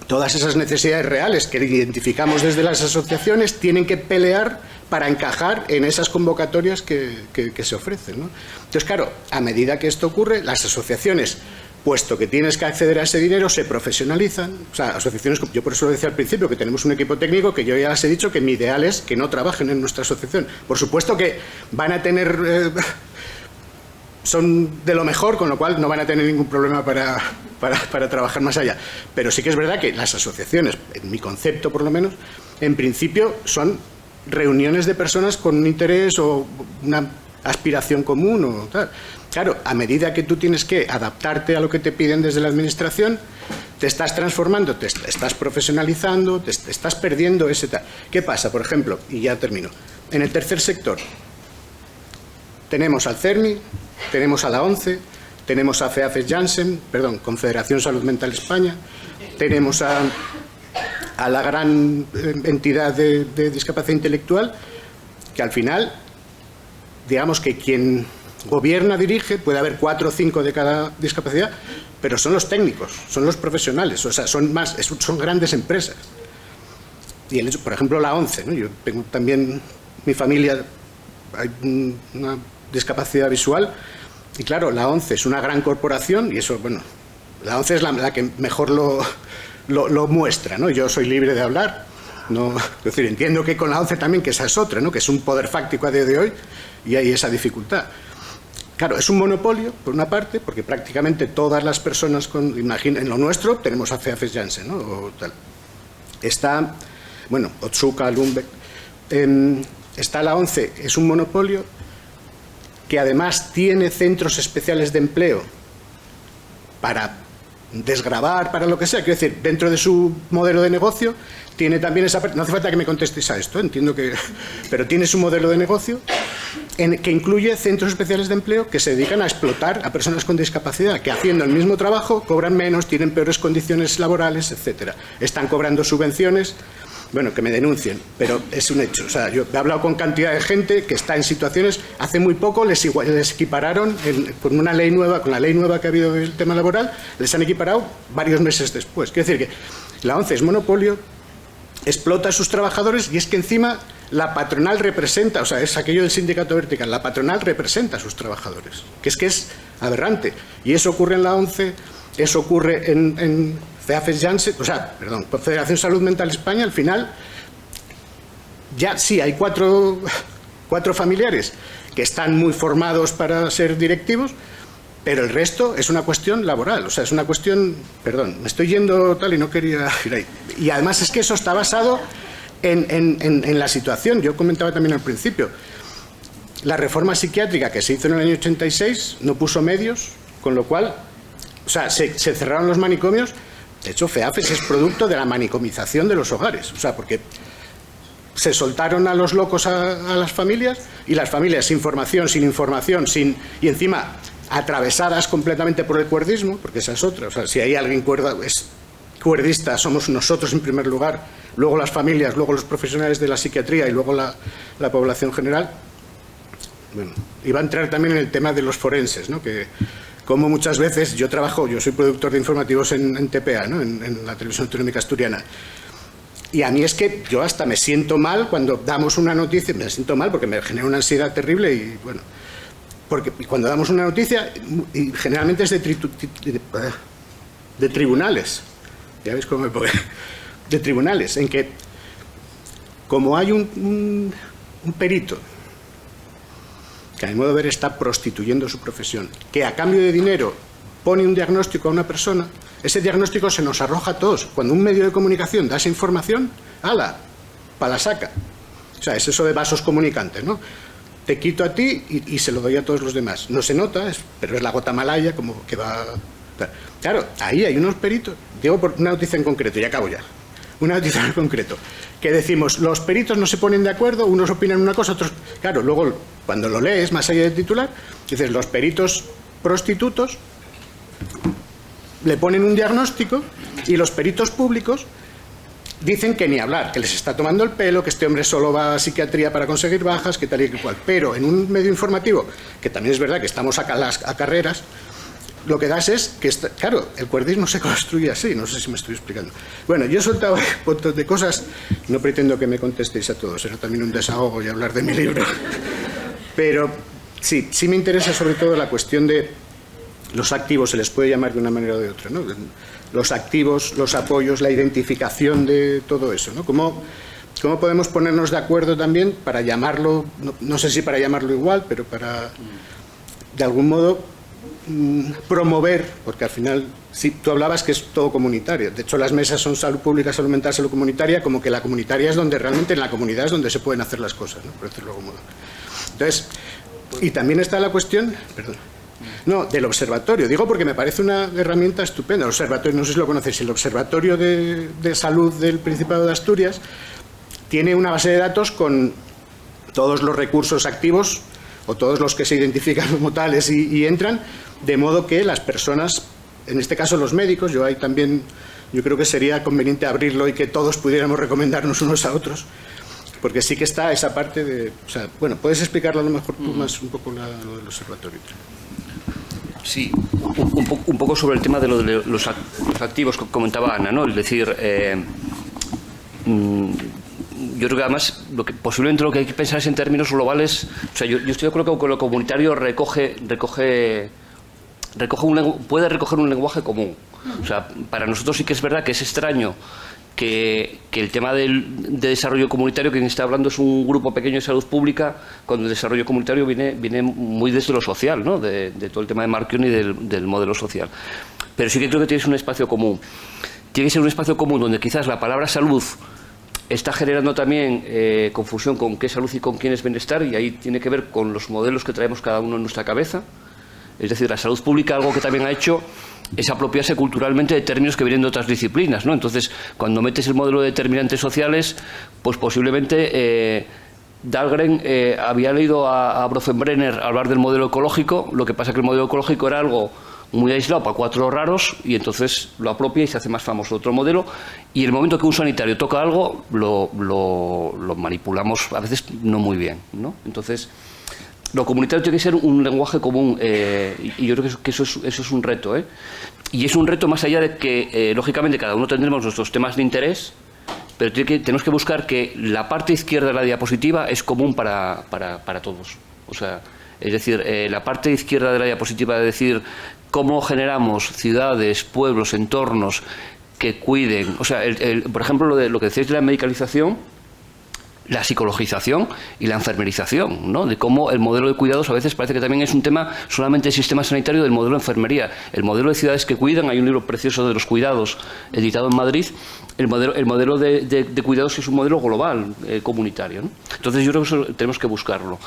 todas esas necesidades reales que identificamos desde las asociaciones tienen que pelear para encajar en esas convocatorias que se ofrecen, ¿no? Entonces, claro, a medida que esto ocurre, las asociaciones, puesto que tienes que acceder a ese dinero, se profesionalizan. O sea, asociaciones, yo por eso lo decía al principio, que tenemos un equipo técnico que yo ya les he dicho que mi ideal es que no trabajen en nuestra asociación. Por supuesto que van a tener... son de lo mejor, con lo cual no van a tener ningún problema para trabajar más allá. Pero sí que es verdad que las asociaciones, en mi concepto por lo menos, en principio son reuniones de personas con un interés o una aspiración común o tal. Claro, a medida que tú tienes que adaptarte a lo que te piden desde la Administración, te estás transformando, te estás profesionalizando, te estás perdiendo ese tal. ¿Qué pasa? Por ejemplo, y ya termino, en el tercer sector tenemos al CERMI, tenemos a la ONCE, tenemos a FEAFES Janssen, Confederación Salud Mental España, tenemos a la gran entidad de discapacidad intelectual, que al final, digamos que quien gobierna, dirige, puede haber 4 o 5 de cada discapacidad, pero son los técnicos, son los profesionales, o sea, son grandes empresas. Y el hecho, por ejemplo, la ONCE, ¿no? Yo tengo también, mi familia, hay una discapacidad visual, y claro, la ONCE es una gran corporación, y eso, bueno, la ONCE es la que mejor lo muestra, ¿no? Yo soy libre de hablar, no, es decir, entiendo que con la ONCE también, que esa es otra, ¿no?, que es un poder fáctico a día de hoy, y hay esa dificultad. Claro, es un monopolio, por una parte, porque prácticamente todas las personas en lo nuestro tenemos a FEAFES Janssen, ¿no?, o tal. Está, bueno, Otsuka, Lundbeck, está la ONCE, es un monopolio que además tiene centros especiales de empleo para desgravar, para lo que sea. Quiero decir, dentro de su modelo de negocio tiene también esa... No hace falta que me contestéis a esto, entiendo que... Pero tiene su modelo de negocio que incluye centros especiales de empleo que se dedican a explotar a personas con discapacidad, que haciendo el mismo trabajo cobran menos, tienen peores condiciones laborales, etcétera. Están cobrando subvenciones... Bueno, que me denuncien, pero es un hecho. O sea, yo he hablado con cantidad de gente que está en situaciones... Hace muy poco les equipararon, con una ley nueva, con la ley nueva que ha habido del tema laboral, les han equiparado varios meses después. Quiero decir que la ONCE es monopolio, explota a sus trabajadores y es que encima la patronal representa, o sea, es aquello del sindicato vertical, la patronal representa a sus trabajadores, que es aberrante. Y eso ocurre en la ONCE, eso ocurre en CEAFES Janssen, o sea, perdón, Federación Salud Mental España. Al final, ya sí, hay cuatro familiares que están muy formados para ser directivos, pero el resto es una cuestión laboral, o sea, es una cuestión, perdón, me estoy yendo tal y no quería ir ahí. Y además es que eso está basado en la situación. Yo comentaba también al principio, la reforma psiquiátrica que se hizo en el año 86 no puso medios, con lo cual, o sea, se cerraron los manicomios. De hecho, FEAFES es producto de la manicomización de los hogares, o sea, porque se soltaron a los locos a las familias, y las familias sin formación, sin información, y encima atravesadas completamente por el cuerdismo, porque esa es otra. O sea, si hay alguien cuerdista, somos nosotros en primer lugar, luego las familias, luego los profesionales de la psiquiatría y luego la población general. Bueno, iba a entrar también en el tema de los forenses, ¿no? Que como muchas veces yo soy productor de informativos en TPA, ¿no? en la Televisión Autonómica Asturiana. Y a mí es que yo hasta me siento mal cuando damos una noticia, me siento mal porque me genera una ansiedad terrible y bueno, porque cuando damos una noticia, y generalmente es de tribunales, ya veis cómo me pongo, de tribunales, en que como hay un perito que a mi modo de ver está prostituyendo su profesión, que a cambio de dinero pone un diagnóstico a una persona, ese diagnóstico se nos arroja a todos. Cuando un medio de comunicación da esa información, ¡hala!, pa' la saca. O sea, es eso de vasos comunicantes, ¿no? Te quito a ti y se lo doy a todos los demás. No se nota, pero es la gota malaya como que va... Claro, ahí hay unos peritos, digo por una noticia en concreto, y acabo ya. Una noticia en concreto, que decimos, los peritos no se ponen de acuerdo, unos opinan una cosa, otros... Claro, luego, cuando lo lees, más allá del titular, dices, los peritos prostitutos le ponen un diagnóstico y los peritos públicos dicen que ni hablar, que les está tomando el pelo, que este hombre solo va a psiquiatría para conseguir bajas, que tal y que cual. Pero en un medio informativo, que también es verdad que estamos a carreras, lo que das es que, claro, el cuerdismo se construye así, no sé si me estoy explicando. Bueno, yo he soltado un montón de cosas, no pretendo que me contestéis a todos, era también un desahogo y hablar de mi libro. Pero sí me interesa sobre todo la cuestión de los activos, se les puede llamar de una manera o de otra, ¿no? Los activos, los apoyos, la identificación de todo eso, ¿no? ¿Cómo podemos ponernos de acuerdo también para llamarlo, no sé si para llamarlo igual, pero para, de algún modo, promover, porque al final, sí, tú hablabas que es todo comunitario. De hecho, las mesas son salud pública, salud mental, salud comunitaria, como que la comunitaria es donde realmente, en la comunidad es donde se pueden hacer las cosas, ¿no? Por decirlo de algún modo. Entonces, y también está la cuestión, perdón, no, del observatorio. Digo porque me parece una herramienta estupenda. El observatorio, no sé si lo conocéis, el Observatorio de Salud del Principado de Asturias tiene una base de datos con todos los recursos activos o todos los que se identifican como tales y entran, de modo que las personas, en este caso los médicos, yo creo que sería conveniente abrirlo y que todos pudiéramos recomendarnos unos a otros, porque sí que está esa parte de... O sea, bueno, puedes explicarlo a lo mejor tú más un poco lo del observatorio. Sí, un poco sobre el tema de los activos que comentaba Ana, ¿no? Es decir, yo creo que además posiblemente lo que hay que pensar es en términos globales. O sea, yo estoy de acuerdo con que lo comunitario puede recoger un lenguaje común. O sea, para nosotros sí que es verdad que es extraño que el tema de desarrollo comunitario, quien está hablando es un grupo pequeño de salud pública, cuando el desarrollo comunitario viene muy desde lo social, ¿no? De todo el tema de Marchionni y del modelo social. Pero sí que creo que tienes un espacio común. Tiene que ser un espacio común donde quizás la palabra salud está generando también confusión con qué es salud y con quién es bienestar, y ahí tiene que ver con los modelos que traemos cada uno en nuestra cabeza. Es decir, la salud pública, algo que también ha hecho es apropiarse culturalmente de términos que vienen de otras disciplinas, ¿no? Entonces, cuando metes el modelo de determinantes sociales, pues posiblemente Dahlgren había leído a Bronfenbrenner hablar del modelo ecológico, lo que pasa que el modelo ecológico era algo muy aislado para cuatro raros, y entonces lo apropia y se hace más famoso otro modelo, y el momento que un sanitario toca algo, lo manipulamos a veces no muy bien, ¿no? Entonces, lo comunitario tiene que ser un lenguaje común, y yo creo que eso es un reto, ¿eh? Y es un reto más allá de que, lógicamente, cada uno tendremos nuestros temas de interés, pero tenemos que buscar que la parte izquierda de la diapositiva es común para todos. O sea, es decir, la parte izquierda de la diapositiva de decir cómo generamos ciudades, pueblos, entornos que cuiden. O sea, por ejemplo, lo que decíais de la medicalización, la psicologización y la enfermerización, ¿no? De cómo el modelo de cuidados a veces parece que también es un tema solamente del sistema sanitario, del modelo de enfermería. El modelo de ciudades que cuidan, hay un libro precioso de los cuidados editado en Madrid. El modelo de cuidados es un modelo global, comunitario, ¿no? Entonces yo creo que eso tenemos que buscarlo.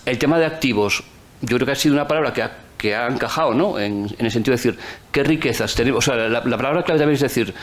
El tema de activos, yo creo que ha sido una palabra que ha encajado, ¿no? En el sentido de decir, ¿qué riquezas tenemos? O sea, la palabra clave también es decir,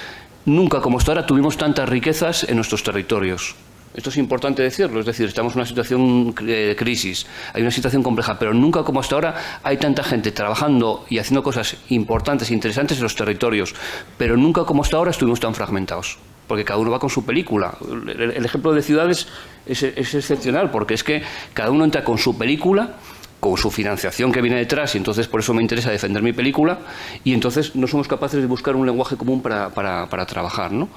nunca como hasta ahora tuvimos tantas riquezas en nuestros territorios. Esto es importante decirlo, es decir, estamos en una situación de crisis, hay una situación compleja, pero nunca como hasta ahora hay tanta gente trabajando y haciendo cosas importantes e interesantes en los territorios, pero nunca como hasta ahora estuvimos tan fragmentados, porque cada uno va con su película. El ejemplo de ciudades es excepcional, porque es que cada uno entra con su película, con su financiación que viene detrás, y entonces por eso me interesa defender mi película, y entonces no somos capaces de buscar un lenguaje común para trabajar, ¿no?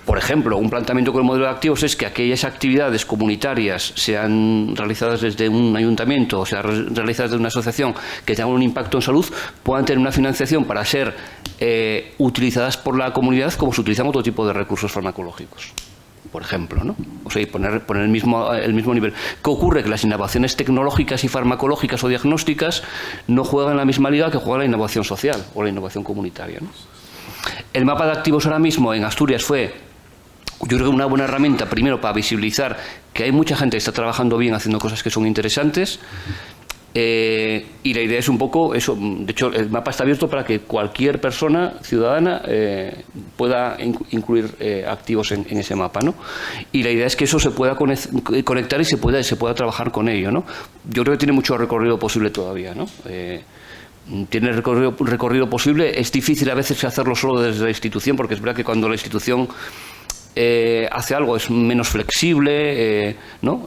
Por ejemplo, un planteamiento con el modelo de activos es que aquellas actividades comunitarias sean realizadas desde un ayuntamiento o sean realizadas desde una asociación que tengan un impacto en salud, puedan tener una financiación para ser utilizadas por la comunidad como se utilizan otro tipo de recursos farmacológicos, por ejemplo, ¿no? O sea, y poner el mismo nivel. ¿Qué ocurre? Que las innovaciones tecnológicas y farmacológicas o diagnósticas no juegan en la misma liga que juega la innovación social o la innovación comunitaria, ¿no? El mapa de activos ahora mismo en Asturias fue, yo creo que una buena herramienta, primero para visibilizar que hay mucha gente que está trabajando bien, haciendo cosas que son interesantes, y la idea es un poco eso. De hecho, el mapa está abierto para que cualquier persona ciudadana pueda incluir activos en ese mapa, ¿no? Y la idea es que eso se pueda conectar y se pueda trabajar con ello, ¿no? Yo creo que tiene mucho recorrido posible todavía, ¿no? Tiene recorrido posible. Es difícil a veces hacerlo solo desde la institución, porque es verdad que cuando la institución hace algo es menos flexible, ¿no?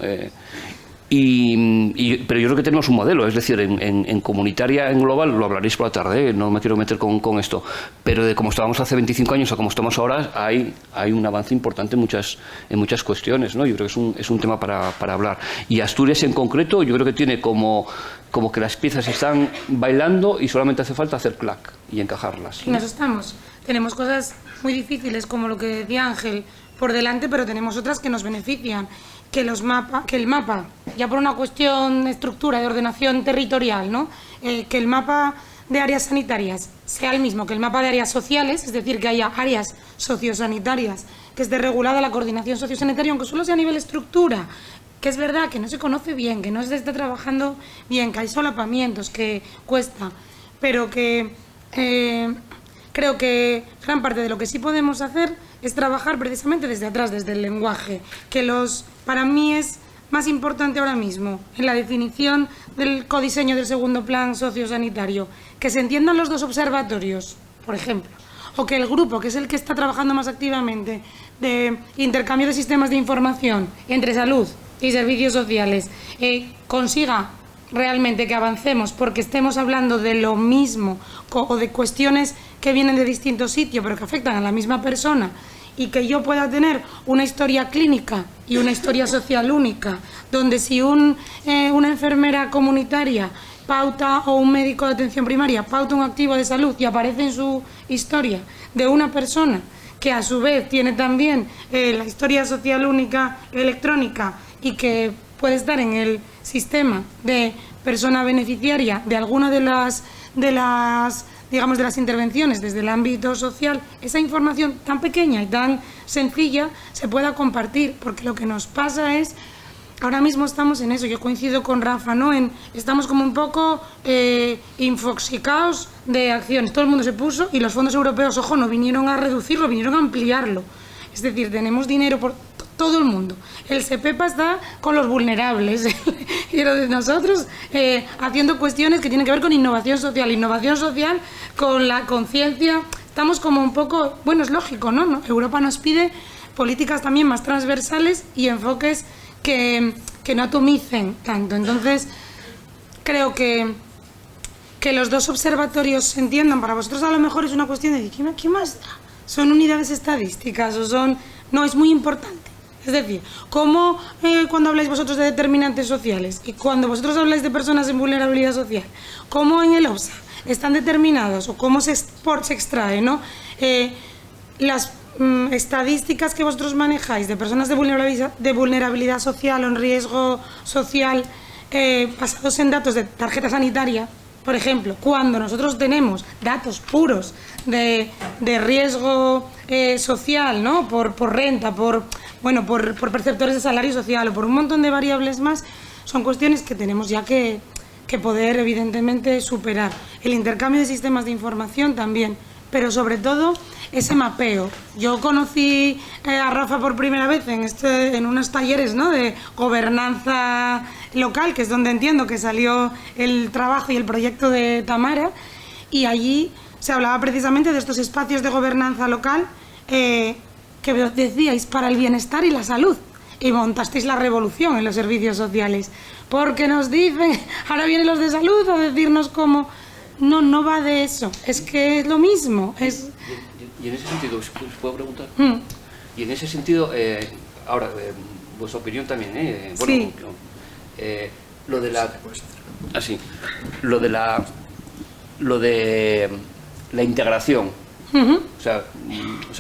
Pero yo creo que tenemos un modelo, es decir, en comunitaria, en global, lo hablaréis por la tarde, no me quiero meter con esto, pero de cómo estábamos hace 25 años a cómo estamos ahora, hay un avance importante en muchas cuestiones, ¿no? Yo creo que es un tema para hablar. Y Asturias en concreto, yo creo que tiene como que las piezas están bailando y solamente hace falta hacer clac y encajarlas, ¿no? Y nos estamos. Tenemos cosas muy difíciles, como lo que decía Ángel, por delante, pero tenemos otras que nos benefician. Que el mapa, ya por una cuestión de estructura, de ordenación territorial, ¿no? Que el mapa de áreas sanitarias sea el mismo que el mapa de áreas sociales, es decir, que haya áreas sociosanitarias, que esté regulada la coordinación sociosanitaria, aunque solo sea a nivel estructura, que es verdad que no se conoce bien, que no se está trabajando bien, que hay solapamientos, que cuesta, pero que creo que gran parte de lo que sí podemos hacer es trabajar precisamente desde atrás, desde el lenguaje, que para mí es más importante ahora mismo en la definición del codiseño del segundo plan sociosanitario, que se entiendan los dos observatorios, por ejemplo, o que el grupo, que es el que está trabajando más activamente, de intercambio de sistemas de información entre salud y servicios sociales, consiga realmente que avancemos porque estemos hablando de lo mismo o de cuestiones que vienen de distintos sitios pero que afectan a la misma persona, y que yo pueda tener una historia clínica y una historia social única, donde si una enfermera comunitaria pauta o un médico de atención primaria pauta un activo de salud y aparece en su historia de una persona que a su vez tiene también la historia social única electrónica y que puede estar en el sistema de persona beneficiaria de alguna de las intervenciones desde el ámbito social, esa información tan pequeña y tan sencilla se pueda compartir, porque lo que nos pasa es, ahora mismo estamos en eso, yo coincido con Rafa, ¿no? Estamos como un poco infoxicados de acciones, todo el mundo se puso y los fondos europeos, ojo, no vinieron a reducirlo, vinieron a ampliarlo, es decir, tenemos dinero por todo el mundo. El SEPEPA está con los vulnerables y nosotros haciendo cuestiones que tienen que ver con innovación social con la conciencia, estamos como un poco, bueno, es lógico, ¿no? Europa nos pide políticas también más transversales y enfoques que no atomicen tanto. Entonces, creo que los dos observatorios se entiendan. Para vosotros a lo mejor es una cuestión de ¿qué más da? ¿Son unidades estadísticas o son...? No, es muy importante. Es decir, ¿cómo cuando habláis vosotros de determinantes sociales y cuando vosotros habláis de personas en vulnerabilidad social, cómo en el OBSA están determinados o cómo se extrae, ¿no? Las estadísticas que vosotros manejáis de personas de vulnerabilidad social o en riesgo social basados en datos de tarjeta sanitaria, por ejemplo, cuando nosotros tenemos datos puros de riesgo social, ¿no? Por renta, por perceptores de salario social o por un montón de variables más, son cuestiones que tenemos ya que poder evidentemente superar. El intercambio de sistemas de información también, pero sobre todo ese mapeo. Yo conocí a Rafa por primera vez en unos talleres, ¿no? De gobernanza local, que es donde entiendo que salió el trabajo y el proyecto de Tamara, y allí se hablaba precisamente de estos espacios de gobernanza local que decíais para el bienestar y la salud, y montasteis la revolución en los servicios sociales, porque nos dicen, ahora vienen los de salud a decirnos cómo... No va de eso, es que es lo mismo. Y en ese sentido, ¿os puedo preguntar? Y en ese sentido, ahora, vuestra opinión también, bueno, sí. Lo de la... Así, lo de la integración. O sea,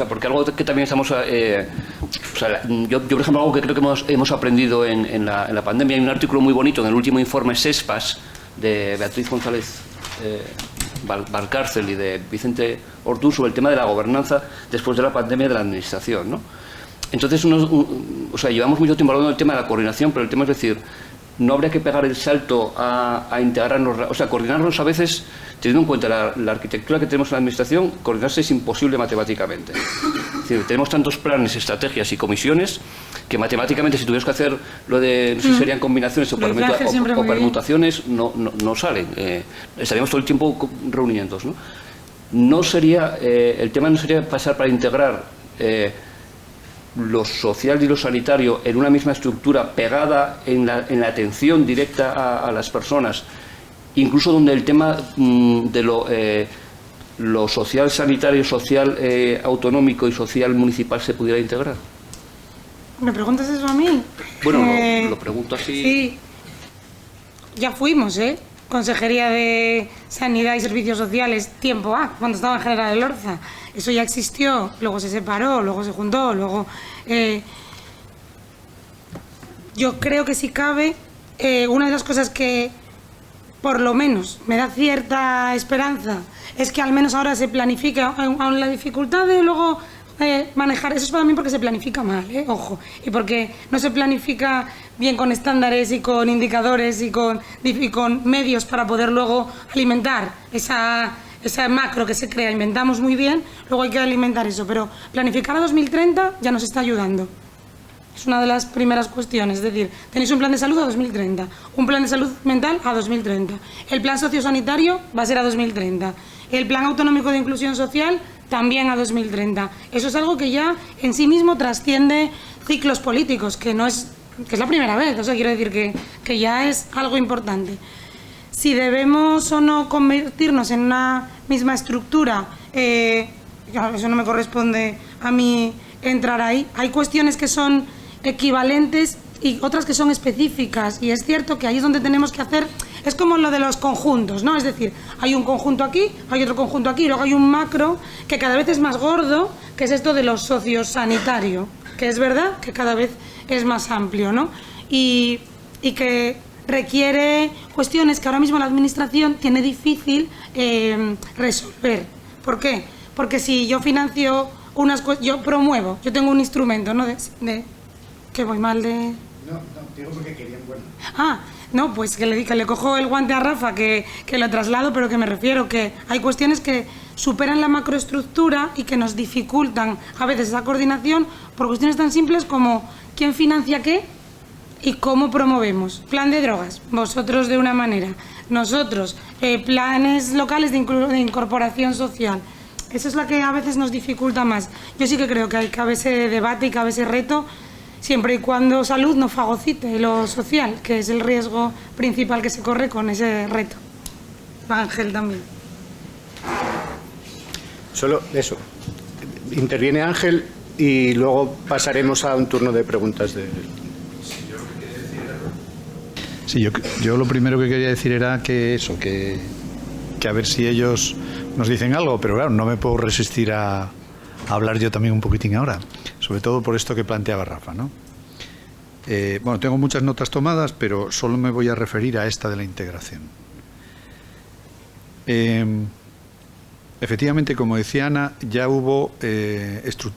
porque algo que también estamos... yo, por ejemplo, algo que creo que hemos aprendido en la pandemia, hay un artículo muy bonito en el último informe SESPAS de Beatriz González Valcárcel y de Vicente Ortús sobre el tema de la gobernanza después de la pandemia de la administración, ¿no? Entonces, llevamos mucho tiempo hablando del tema de la coordinación, pero el tema es decir, no habría que pegar el salto a integrarnos, coordinarnos a veces, teniendo en cuenta la arquitectura que tenemos en la administración, coordinarse es imposible matemáticamente. Es decir, tenemos tantos planes, estrategias y comisiones que matemáticamente si tuviéramos que hacer lo de, no sé si serían combinaciones o permutaciones, no salen. Estaríamos todo el tiempo reuniéndonos, ¿no? No sería, el tema no sería pasar para integrar lo social y lo sanitario en una misma estructura pegada en la atención directa a las personas, incluso donde el tema de lo social sanitario, social autonómico y social municipal se pudiera integrar. ¿Me preguntas eso a mí? Bueno, lo pregunto así. Sí, ya fuimos, Consejería de Sanidad y Servicios Sociales, tiempo cuando estaba en General Elorza. Eso ya existió, luego se separó, luego se juntó, luego... Yo creo que si cabe, una de las cosas que, por lo menos, me da cierta esperanza, es que al menos ahora se planifica, aun la dificultad de luego... manejar, eso es para mí porque se planifica mal, ojo, y porque no se planifica bien con estándares y con indicadores y con medios para poder luego alimentar esa macro que se crea, inventamos muy bien, luego hay que alimentar eso, pero planificar a 2030 ya nos está ayudando. Es una de las primeras cuestiones, es decir, tenéis un plan de salud a 2030, un plan de salud mental a 2030, el plan sociosanitario va a ser a 2030, el plan autonómico de inclusión social también a 2030. Eso es algo que ya en sí mismo trasciende ciclos políticos, que es la primera vez, quiero decir que ya es algo importante. Si debemos o no convertirnos en una misma estructura, eso no me corresponde a mí entrar ahí. Hay cuestiones que son equivalentes y otras que son específicas, y es cierto que ahí es donde tenemos que hacer, es como lo de los conjuntos, ¿no? Es decir, hay un conjunto aquí, hay otro conjunto aquí, y luego hay un macro que cada vez es más gordo, que es esto de lo sociosanitario, que es verdad que cada vez es más amplio, ¿no? Y que requiere cuestiones que ahora mismo la administración tiene difícil resolver. ¿Por qué? Porque si yo financio yo promuevo, yo tengo un instrumento, ¿no? Que voy mal de... No, digo porque querían, bueno. No, pues que le cojo el guante a Rafa, que lo traslado, pero que me refiero que hay cuestiones que superan la macroestructura y que nos dificultan a veces esa coordinación por cuestiones tan simples como quién financia qué y cómo promovemos. Plan de drogas, vosotros de una manera, nosotros, planes locales de incorporación social. Eso es lo que a veces nos dificulta más. Yo sí que creo que cabe ese debate y cabe ese reto, siempre y cuando salud no fagocite lo social, que es el riesgo principal que se corre con ese reto. Ángel también. Solo eso. Interviene Ángel y luego pasaremos a un turno de preguntas de... Sí, yo lo primero que quería decir era que eso, que a ver si ellos nos dicen algo, pero claro, no me puedo resistir a hablar yo también un poquitín ahora, sobre todo por esto que planteaba Rafa, ¿no? Bueno, tengo muchas notas tomadas, pero solo me voy a referir a esta de la integración. Efectivamente, como decía Ana, ya hubo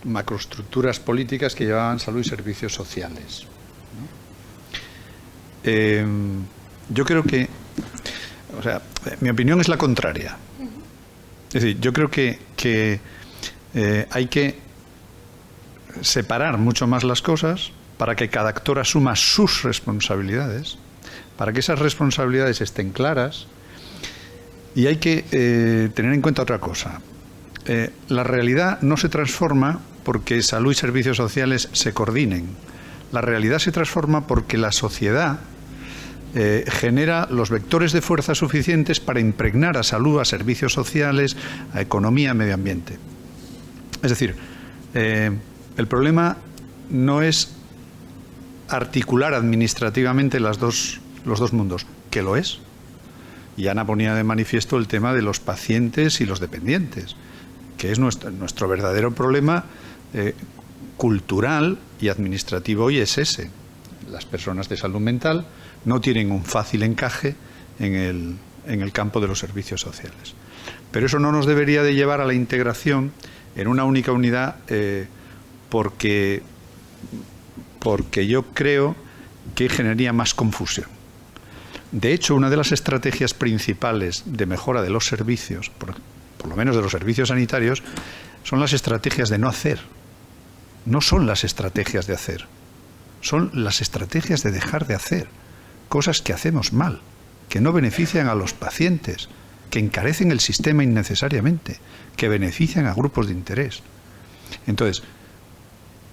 macroestructuras políticas que llevaban salud y servicios sociales, ¿no? Yo creo que, o sea, mi opinión es la contraria. Es decir, yo creo que hay que separar mucho más las cosas para que cada actor asuma sus responsabilidades, para que esas responsabilidades estén claras, y hay que tener en cuenta otra cosa. La realidad no se transforma porque salud y servicios sociales se coordinen. La realidad se transforma porque la sociedad genera los vectores de fuerza suficientes para impregnar a salud, a servicios sociales, a economía, a medio ambiente. Es decir, el problema no es articular administrativamente los dos mundos, que lo es. Y Ana ponía de manifiesto el tema de los pacientes y los dependientes, que es nuestro verdadero problema cultural y administrativo hoy es ese. Las personas de salud mental no tienen un fácil encaje en el campo de los servicios sociales. Pero eso no nos debería de llevar a la integración en una única unidad porque yo creo que generaría más confusión. De hecho, una de las estrategias principales de mejora de los servicios, por lo menos de los servicios sanitarios, son las estrategias de no hacer. No son las estrategias de hacer, son las estrategias de dejar de hacer cosas que hacemos mal, que no benefician a los pacientes, que encarecen el sistema innecesariamente, que benefician a grupos de interés. Entonces,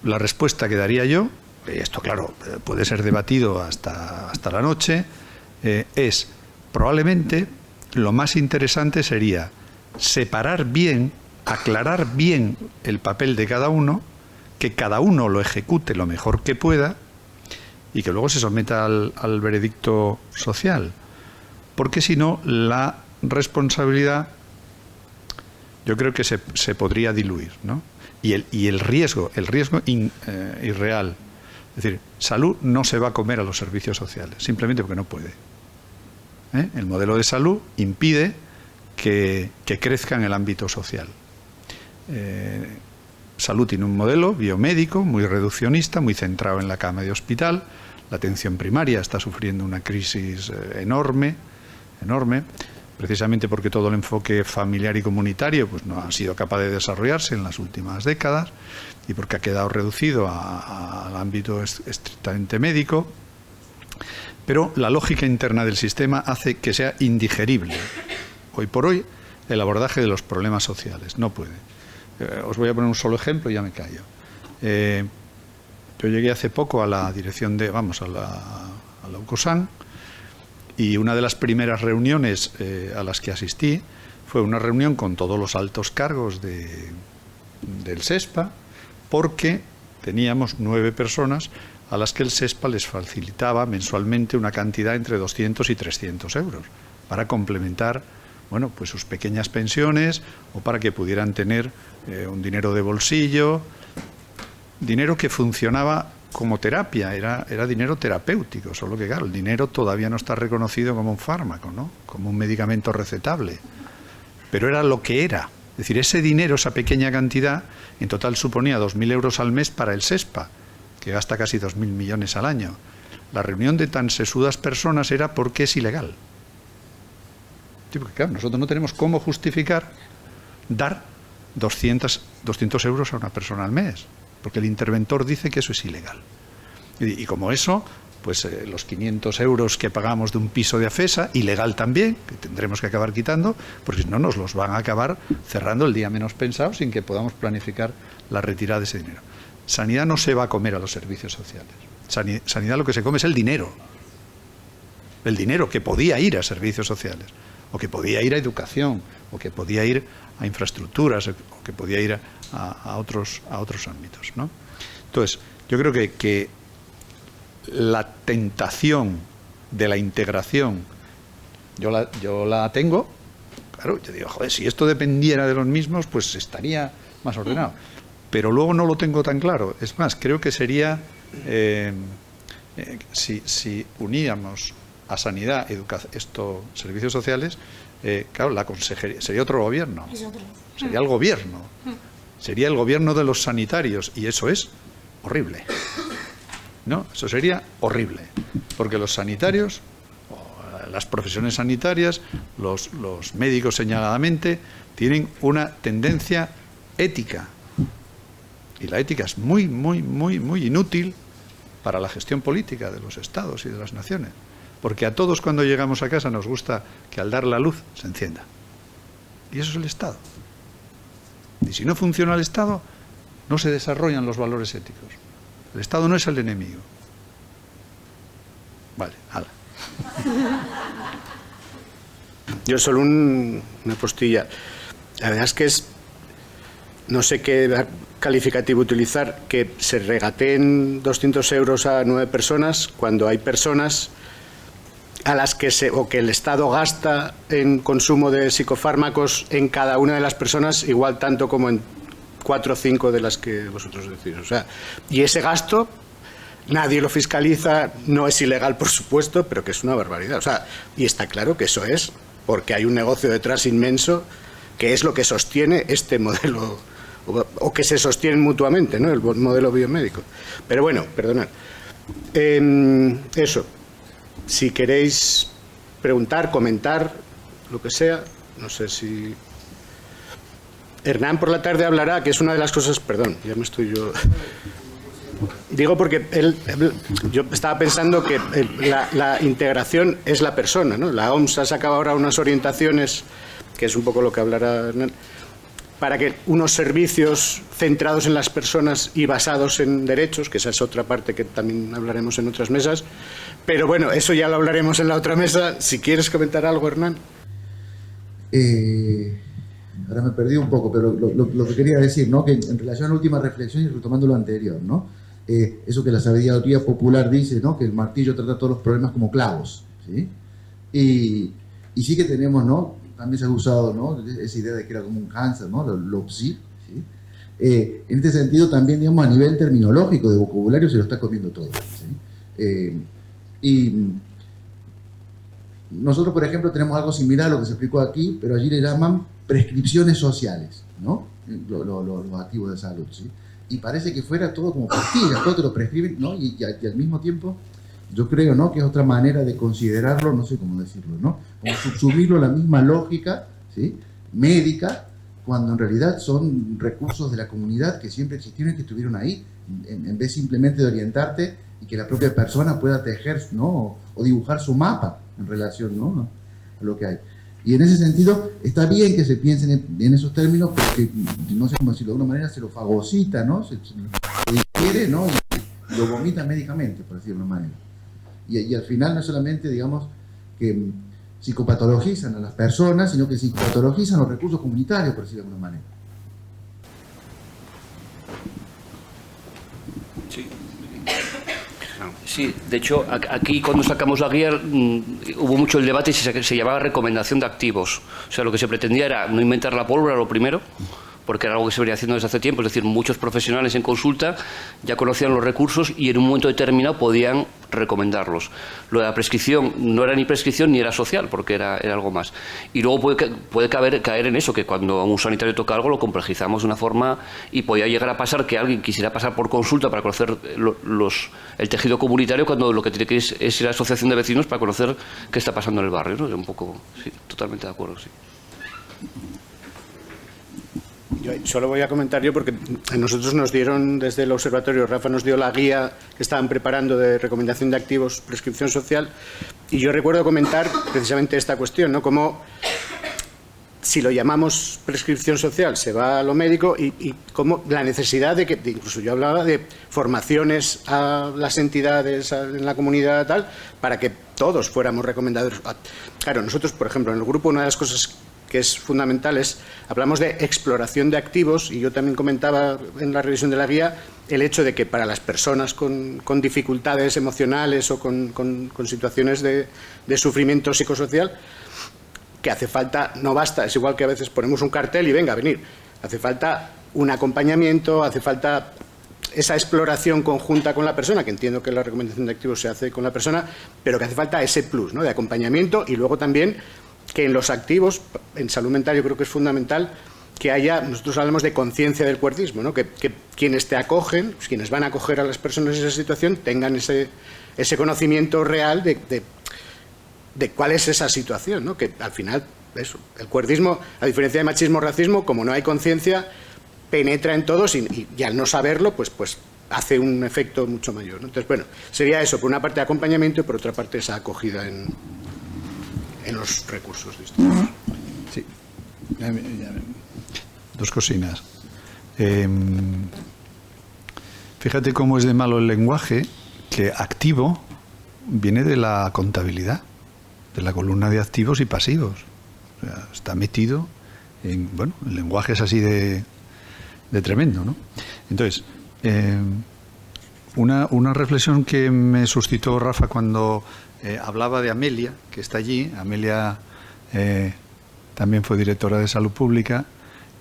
la respuesta que daría yo, y esto claro, puede ser debatido hasta la noche, es probablemente lo más interesante sería separar bien, aclarar bien el papel de cada uno, que cada uno lo ejecute lo mejor que pueda y que luego se someta al veredicto social. Porque si no, la responsabilidad yo creo que se podría diluir, ¿no? Y el riesgo irreal. Es decir, salud no se va a comer a los servicios sociales, simplemente porque no puede. El modelo de salud impide que crezca en el ámbito social. Salud tiene un modelo biomédico muy reduccionista, muy centrado en la cama de hospital. La atención primaria está sufriendo una crisis enorme, precisamente porque todo el enfoque familiar y comunitario pues no ha sido capaz de desarrollarse en las últimas décadas y porque ha quedado reducido al ámbito estrictamente médico. Pero la lógica interna del sistema hace que sea indigerible, hoy por hoy, el abordaje de los problemas sociales. No puede. Os voy a poner un solo ejemplo y ya me callo. Yo llegué hace poco a la dirección a la UCOSAN, y una de las primeras reuniones a las que asistí fue una reunión con todos los altos cargos del SESPA, porque teníamos 9 personas a las que el SESPA les facilitaba mensualmente una cantidad entre 200 y 300 euros para complementar, bueno, pues sus pequeñas pensiones o para que pudieran tener un dinero de bolsillo, dinero que funcionaba como terapia, era dinero terapéutico, solo que claro, el dinero todavía no está reconocido como un fármaco, ¿no? Como un medicamento recetable, pero era lo que era. Es decir, ese dinero, esa pequeña cantidad, en total suponía 2.000 euros al mes para el SESPA, que gasta casi 2.000 millones al año. La reunión de tan sesudas personas era porque es ilegal. Sí, porque claro, nosotros no tenemos cómo justificar dar 200 euros a una persona al mes, porque el interventor dice que eso es ilegal. Y como eso, pues los 500 euros que pagamos de un piso de AFESA, ilegal también, que tendremos que acabar quitando, porque si no nos los van a acabar cerrando el día menos pensado sin que podamos planificar la retirada de ese dinero. Sanidad no se va a comer a los servicios sociales. Sanidad lo que se come es el dinero que podía ir a servicios sociales, o que podía ir a educación, o que podía ir a infraestructuras, o que podía ir a otros ámbitos, ¿no? Entonces, yo creo que la tentación de la integración, yo la tengo, claro, yo digo, joder, si esto dependiera de los mismos, pues estaría más ordenado. Pero luego no lo tengo tan claro. Es más, creo que sería, si uníamos a sanidad, servicios sociales, claro, la consejería sería otro gobierno. Sería el gobierno. Sería el gobierno de los sanitarios, y eso es horrible. ¿No? Eso sería horrible, porque los sanitarios, las profesiones sanitarias, los médicos señaladamente, tienen una tendencia ética, y la ética es muy, muy, muy, muy inútil para la gestión política de los estados y de las naciones, porque a todos cuando llegamos a casa nos gusta que al dar la luz se encienda, y eso es el Estado, y si no funciona el Estado no se desarrollan los valores éticos. El Estado no es el enemigo. Vale, hala. Yo solo una postilla. La verdad es que no sé qué calificativo utilizar, que se regateen 200 euros a 9 personas cuando hay personas a las que que el Estado gasta en consumo de psicofármacos en cada una de las personas igual tanto como en 4 o 5 de las que vosotros decís. O sea, y ese gasto nadie lo fiscaliza, no es ilegal por supuesto, pero que es una barbaridad. O sea, y está claro que eso es porque hay un negocio detrás inmenso que es lo que sostiene este modelo, o que se sostienen mutuamente, ¿no? El modelo biomédico. Pero bueno, perdonad. Eso, si queréis preguntar, comentar, lo que sea, no sé si... Hernán por la tarde hablará, que es una de las cosas... Perdón, ya me estoy yo... Digo porque yo estaba pensando que la integración es la persona, ¿no? La OMS ha sacado ahora unas orientaciones, que es un poco lo que hablará Hernán, para que unos servicios centrados en las personas y basados en derechos, que esa es otra parte que también hablaremos en otras mesas, pero bueno, eso ya lo hablaremos en la otra mesa. Si quieres comentar algo, Hernán. Ahora me perdí un poco, pero lo que quería decir, ¿no? Que en relación a la última reflexión y retomando lo anterior, ¿no? Eso que la sabiduría popular dice, ¿no? Que el martillo trata todos los problemas como clavos, ¿sí? Y sí que tenemos, ¿no? También se ha usado, ¿no? Esa idea de que era como un cáncer, ¿no? Lo psi, ¿sí? En este sentido también, digamos, a nivel terminológico de vocabulario se lo está comiendo todo, ¿sí? Y nosotros, por ejemplo, tenemos algo similar a lo que se explicó aquí, pero allí le llaman prescripciones sociales, ¿no? Los activos de salud, ¿sí? Y parece que fuera todo como pastillas, todo te lo prescriben, ¿no? Y al mismo tiempo, yo creo, ¿no? Que es otra manera de considerarlo, no sé cómo decirlo, ¿no? Como subsumirlo a la misma lógica, ¿sí? Médica, cuando en realidad son recursos de la comunidad que siempre existieron y que estuvieron ahí, en vez simplemente de orientarte y que la propia persona pueda tejer, ¿no? O dibujar su mapa en relación, ¿no? A lo que hay. Y en ese sentido, está bien que se piensen en esos términos, porque, no sé cómo decirlo, de alguna manera se lo fagocita, ¿no? Se digiere, ¿no? Y lo vomita médicamente, por decirlo de una manera. Y al final no es solamente, digamos, que psicopatologizan a las personas, sino que psicopatologizan los recursos comunitarios, por decirlo de alguna manera. Sí, de hecho, aquí cuando sacamos la guía hubo mucho el debate si se llamaba recomendación de activos. O sea, lo que se pretendía era no inventar la pólvora, lo primero, porque era algo que se venía haciendo desde hace tiempo, es decir, muchos profesionales en consulta ya conocían los recursos y en un momento determinado podían recomendarlos. Lo de la prescripción no era ni prescripción ni era social, porque era algo más. Y luego puede caer en eso, que cuando a un sanitario toca algo lo complejizamos de una forma y podía llegar a pasar que alguien quisiera pasar por consulta para conocer el tejido comunitario cuando lo que tiene que ir es ir a la asociación de vecinos para conocer qué está pasando en el barrio, ¿no? Un poco, sí, totalmente de acuerdo, sí. Yo solo voy a comentar yo porque a nosotros nos dieron desde el observatorio, Rafa nos dio la guía que estaban preparando de recomendación de activos, prescripción social, y yo recuerdo comentar precisamente esta cuestión, ¿no? Como si lo llamamos prescripción social se va a lo médico y como la necesidad de que, incluso yo hablaba de formaciones a las entidades en la comunidad tal, para que todos fuéramos recomendadores. Claro, nosotros, por ejemplo, en el grupo una de las cosas que es fundamental hablamos de exploración de activos, y yo también comentaba en la revisión de la guía el hecho de que para las personas con dificultades emocionales o con situaciones de sufrimiento psicosocial, que hace falta, no basta, es igual que a veces ponemos un cartel y venga a venir, hace falta un acompañamiento, hace falta esa exploración conjunta con la persona, que entiendo que la recomendación de activos se hace con la persona, pero que hace falta ese plus, ¿no?, de acompañamiento, y luego también que en los activos, en salud mental yo creo que es fundamental que haya, nosotros hablamos de conciencia del cuertismo, ¿no?, que quienes te acogen, quienes van a acoger a las personas en esa situación, tengan ese conocimiento real de cuál es esa situación, ¿no?, que al final, eso, el cuertismo, a diferencia de machismo o racismo, como no hay conciencia, penetra en todos y al no saberlo, pues hace un efecto mucho mayor, ¿no? Entonces, bueno, sería eso, por una parte acompañamiento y por otra parte esa acogida en los recursos distintos. Sí. Dos cosinas. Fíjate cómo es de malo el lenguaje, que activo viene de la contabilidad, de la columna de activos y pasivos. O sea, está metido en, bueno, el lenguaje es así de tremendo, ¿no? Entonces, una reflexión que me suscitó Rafa cuando hablaba de Amelia, que está allí. Amelia también fue directora de Salud Pública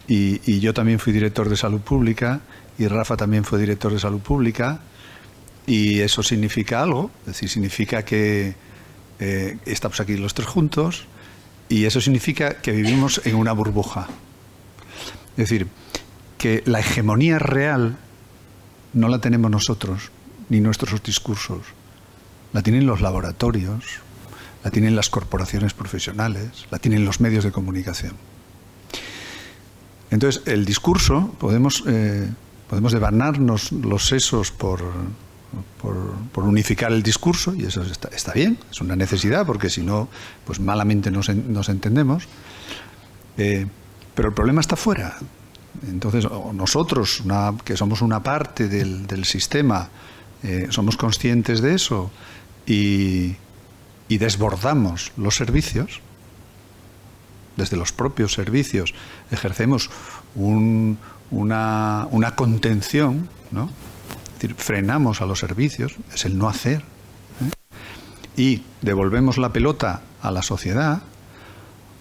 y yo también fui director de Salud Pública y Rafa también fue director de Salud Pública, y eso significa algo, es decir, significa que estamos aquí los tres juntos, y eso significa que vivimos en una burbuja. Es decir, que la hegemonía real no la tenemos nosotros, ni nuestros discursos. La tienen los laboratorios, la tienen las corporaciones profesionales, la tienen los medios de comunicación. Entonces, el discurso, podemos devanarnos los sesos por unificar el discurso, y eso está bien, es una necesidad, porque si no, pues malamente nos entendemos. Pero el problema está fuera. Entonces, nosotros, que somos una parte del sistema, somos conscientes de eso y desbordamos los servicios, desde los propios servicios ejercemos una contención, ¿no? Es decir, frenamos a los servicios, es el no hacer, y devolvemos la pelota a la sociedad.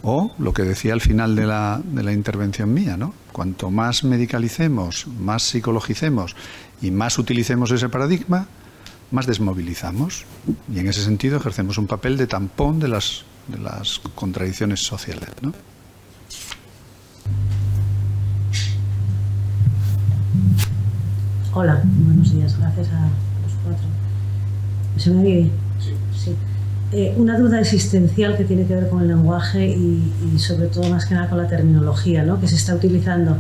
O lo que decía al final de la intervención mía, ¿no? Cuanto más medicalicemos, más psicologicemos y más utilicemos ese paradigma, más desmovilizamos. Y en ese sentido ejercemos un papel de tampón de las contradicciones sociales, ¿no? Hola, buenos días. Gracias a los cuatro. ¿Se me oye? Sí. Una duda existencial que tiene que ver con el lenguaje y sobre todo más que nada con la terminología, ¿no?, que se está utilizando.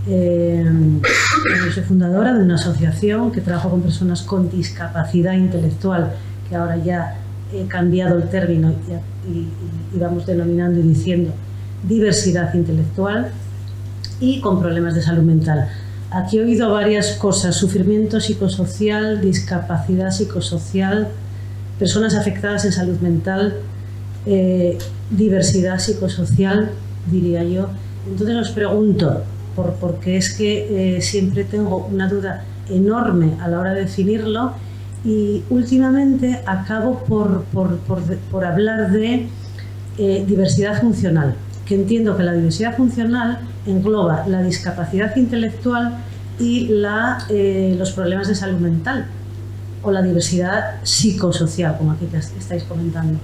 Yo soy fundadora de una asociación que trabaja con personas con discapacidad intelectual, que ahora ya he cambiado el término y vamos denominando y diciendo diversidad intelectual, y con problemas de salud mental. Aquí he oído varias cosas: sufrimiento psicosocial, discapacidad psicosocial, personas afectadas en salud mental, diversidad psicosocial, diría yo. Entonces os pregunto, porque es que siempre tengo una duda enorme a la hora de definirlo, y últimamente acabo por hablar de diversidad funcional, que entiendo que la diversidad funcional engloba la discapacidad intelectual y los problemas de salud mental, o la diversidad psicosocial, como aquí estáis comentando.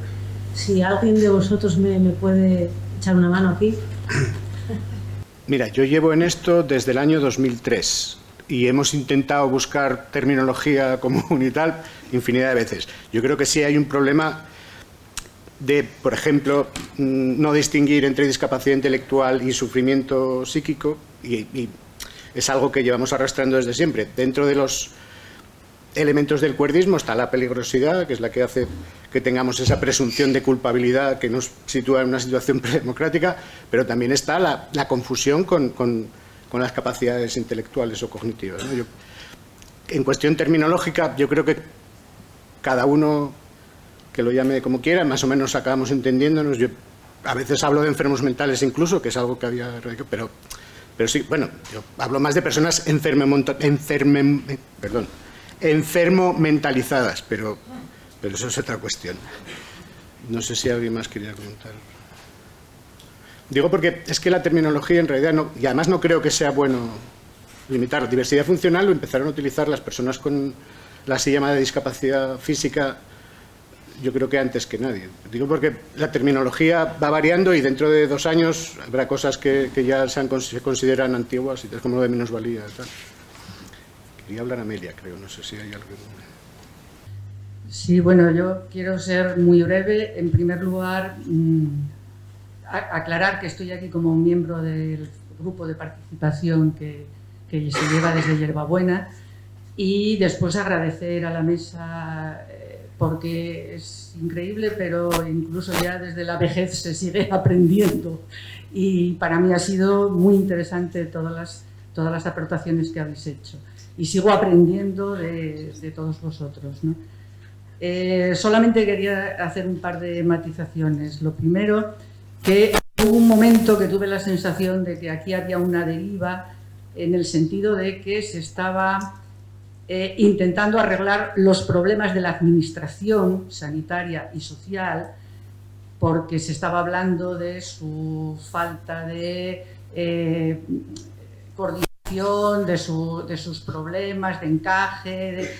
Si alguien de vosotros me puede echar una mano aquí. Mira, yo llevo en esto desde el año 2003 y hemos intentado buscar terminología común y tal infinidad de veces. Yo creo que sí hay un problema de, por ejemplo, no distinguir entre discapacidad intelectual y sufrimiento psíquico, y es algo que llevamos arrastrando desde siempre. Dentro de los elementos del cuerdismo está la peligrosidad, que es la que hace que tengamos esa presunción de culpabilidad que nos sitúa en una situación predemocrática, pero también está la confusión con las capacidades intelectuales o cognitivas, ¿no? En cuestión terminológica, yo creo que cada uno que lo llame como quiera, más o menos acabamos entendiéndonos. Yo a veces hablo de enfermos mentales incluso, que es algo que había... Pero sí, bueno, yo hablo más de personas enfermo mentalizadas, pero eso es otra cuestión. No sé si alguien más quería comentar. Digo porque es que la terminología en realidad no, y además no creo que sea bueno limitar. La diversidad funcional lo empezaron a utilizar las personas con la así llamada discapacidad física, yo creo que antes que nadie. Digo porque la terminología va variando y dentro de 2 años habrá cosas que ya se consideran antiguas, y es como lo de minusvalía y tal. Quería hablar Amelia, creo, no sé si hay algo. Sí, bueno, yo quiero ser muy breve. En primer lugar, aclarar que estoy aquí como miembro del grupo de participación que se lleva desde Hierbabuena, y después agradecer a la mesa porque es increíble, pero incluso ya desde la vejez se sigue aprendiendo, y para mí ha sido muy interesante todas las aportaciones que habéis hecho, y sigo aprendiendo de todos vosotros, ¿no? Solamente quería hacer un par de matizaciones. Lo primero, que hubo un momento que tuve la sensación de que aquí había una deriva, en el sentido de que se estaba intentando arreglar los problemas de la administración sanitaria y social, porque se estaba hablando de su falta de coordinación, de sus problemas de encaje,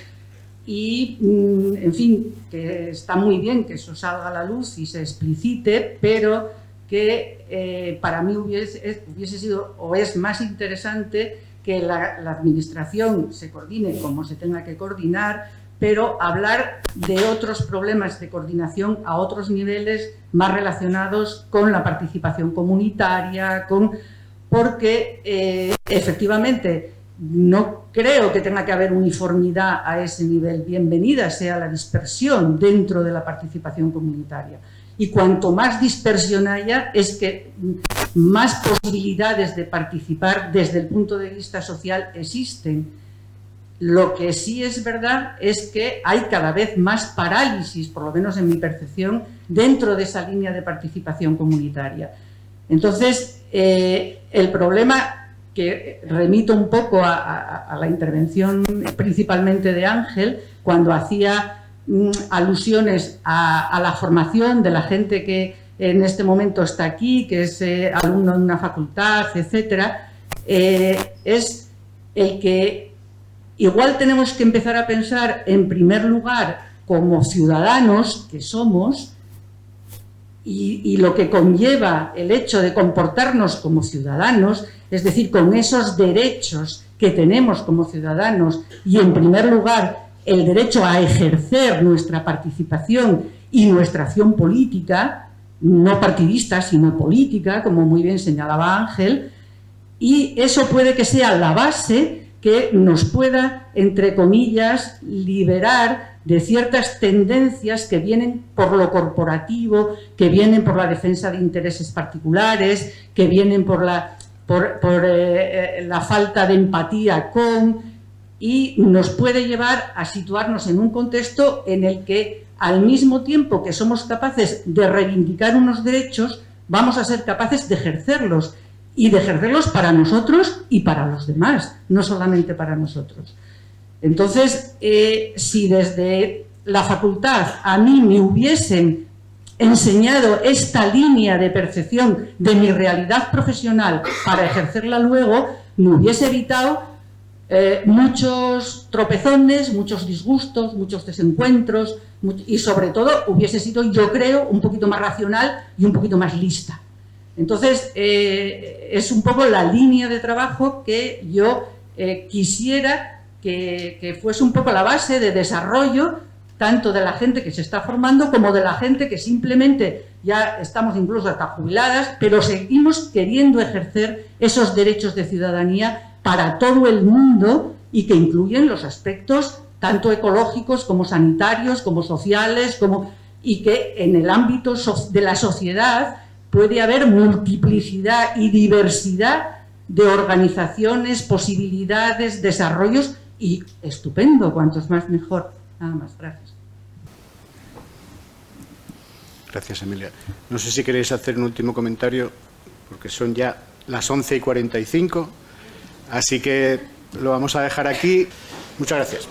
y, en fin, que está muy bien que eso salga a la luz y se explicite, pero que para mí hubiese sido, o es más interesante, que la administración se coordine como se tenga que coordinar, pero hablar de otros problemas de coordinación a otros niveles más relacionados con la participación comunitaria, porque efectivamente no creo que tenga que haber uniformidad a ese nivel. Bienvenida sea la dispersión dentro de la participación comunitaria. Y cuanto más dispersión haya, es que más posibilidades de participar desde el punto de vista social existen. Lo que sí es verdad es que hay cada vez más parálisis, por lo menos en mi percepción, dentro de esa línea de participación comunitaria. Entonces, el problema, que remito un poco a la intervención principalmente de Ángel, cuando hacía alusiones a la formación de la gente que en este momento está aquí, que es alumno de una facultad, etcétera, es el que igual tenemos que empezar a pensar en primer lugar como ciudadanos que somos, y lo que conlleva el hecho de comportarnos como ciudadanos, es decir, con esos derechos que tenemos como ciudadanos, y en primer lugar el derecho a ejercer nuestra participación y nuestra acción política, no partidista, sino política, como muy bien señalaba Ángel, y eso puede que sea la base que nos pueda, entre comillas, liberar de ciertas tendencias que vienen por lo corporativo, que vienen por la defensa de intereses particulares, que vienen por la falta de empatía y nos puede llevar a situarnos en un contexto en el que, al mismo tiempo que somos capaces de reivindicar unos derechos, vamos a ser capaces de ejercerlos, y de ejercerlos para nosotros y para los demás, no solamente para nosotros. Entonces, si desde la facultad a mí me hubiesen enseñado esta línea de percepción de mi realidad profesional para ejercerla luego, me hubiese evitado muchos tropezones, muchos disgustos, muchos desencuentros y sobre todo hubiese sido, yo creo, un poquito más racional y un poquito más lista. Entonces, es un poco la línea de trabajo que yo quisiera que fuese un poco la base de desarrollo tanto de la gente que se está formando como de la gente que simplemente ya estamos incluso hasta jubiladas, pero seguimos queriendo ejercer esos derechos de ciudadanía para todo el mundo y que incluyen los aspectos tanto ecológicos como sanitarios, como sociales, y que en el ámbito de la sociedad puede haber multiplicidad y diversidad de organizaciones, posibilidades, desarrollos, y estupendo, cuantos más mejor. Nada más, gracias. Gracias, Emilia. No sé si queréis hacer un último comentario, porque son ya las 11:45, así que lo vamos a dejar aquí. Muchas gracias.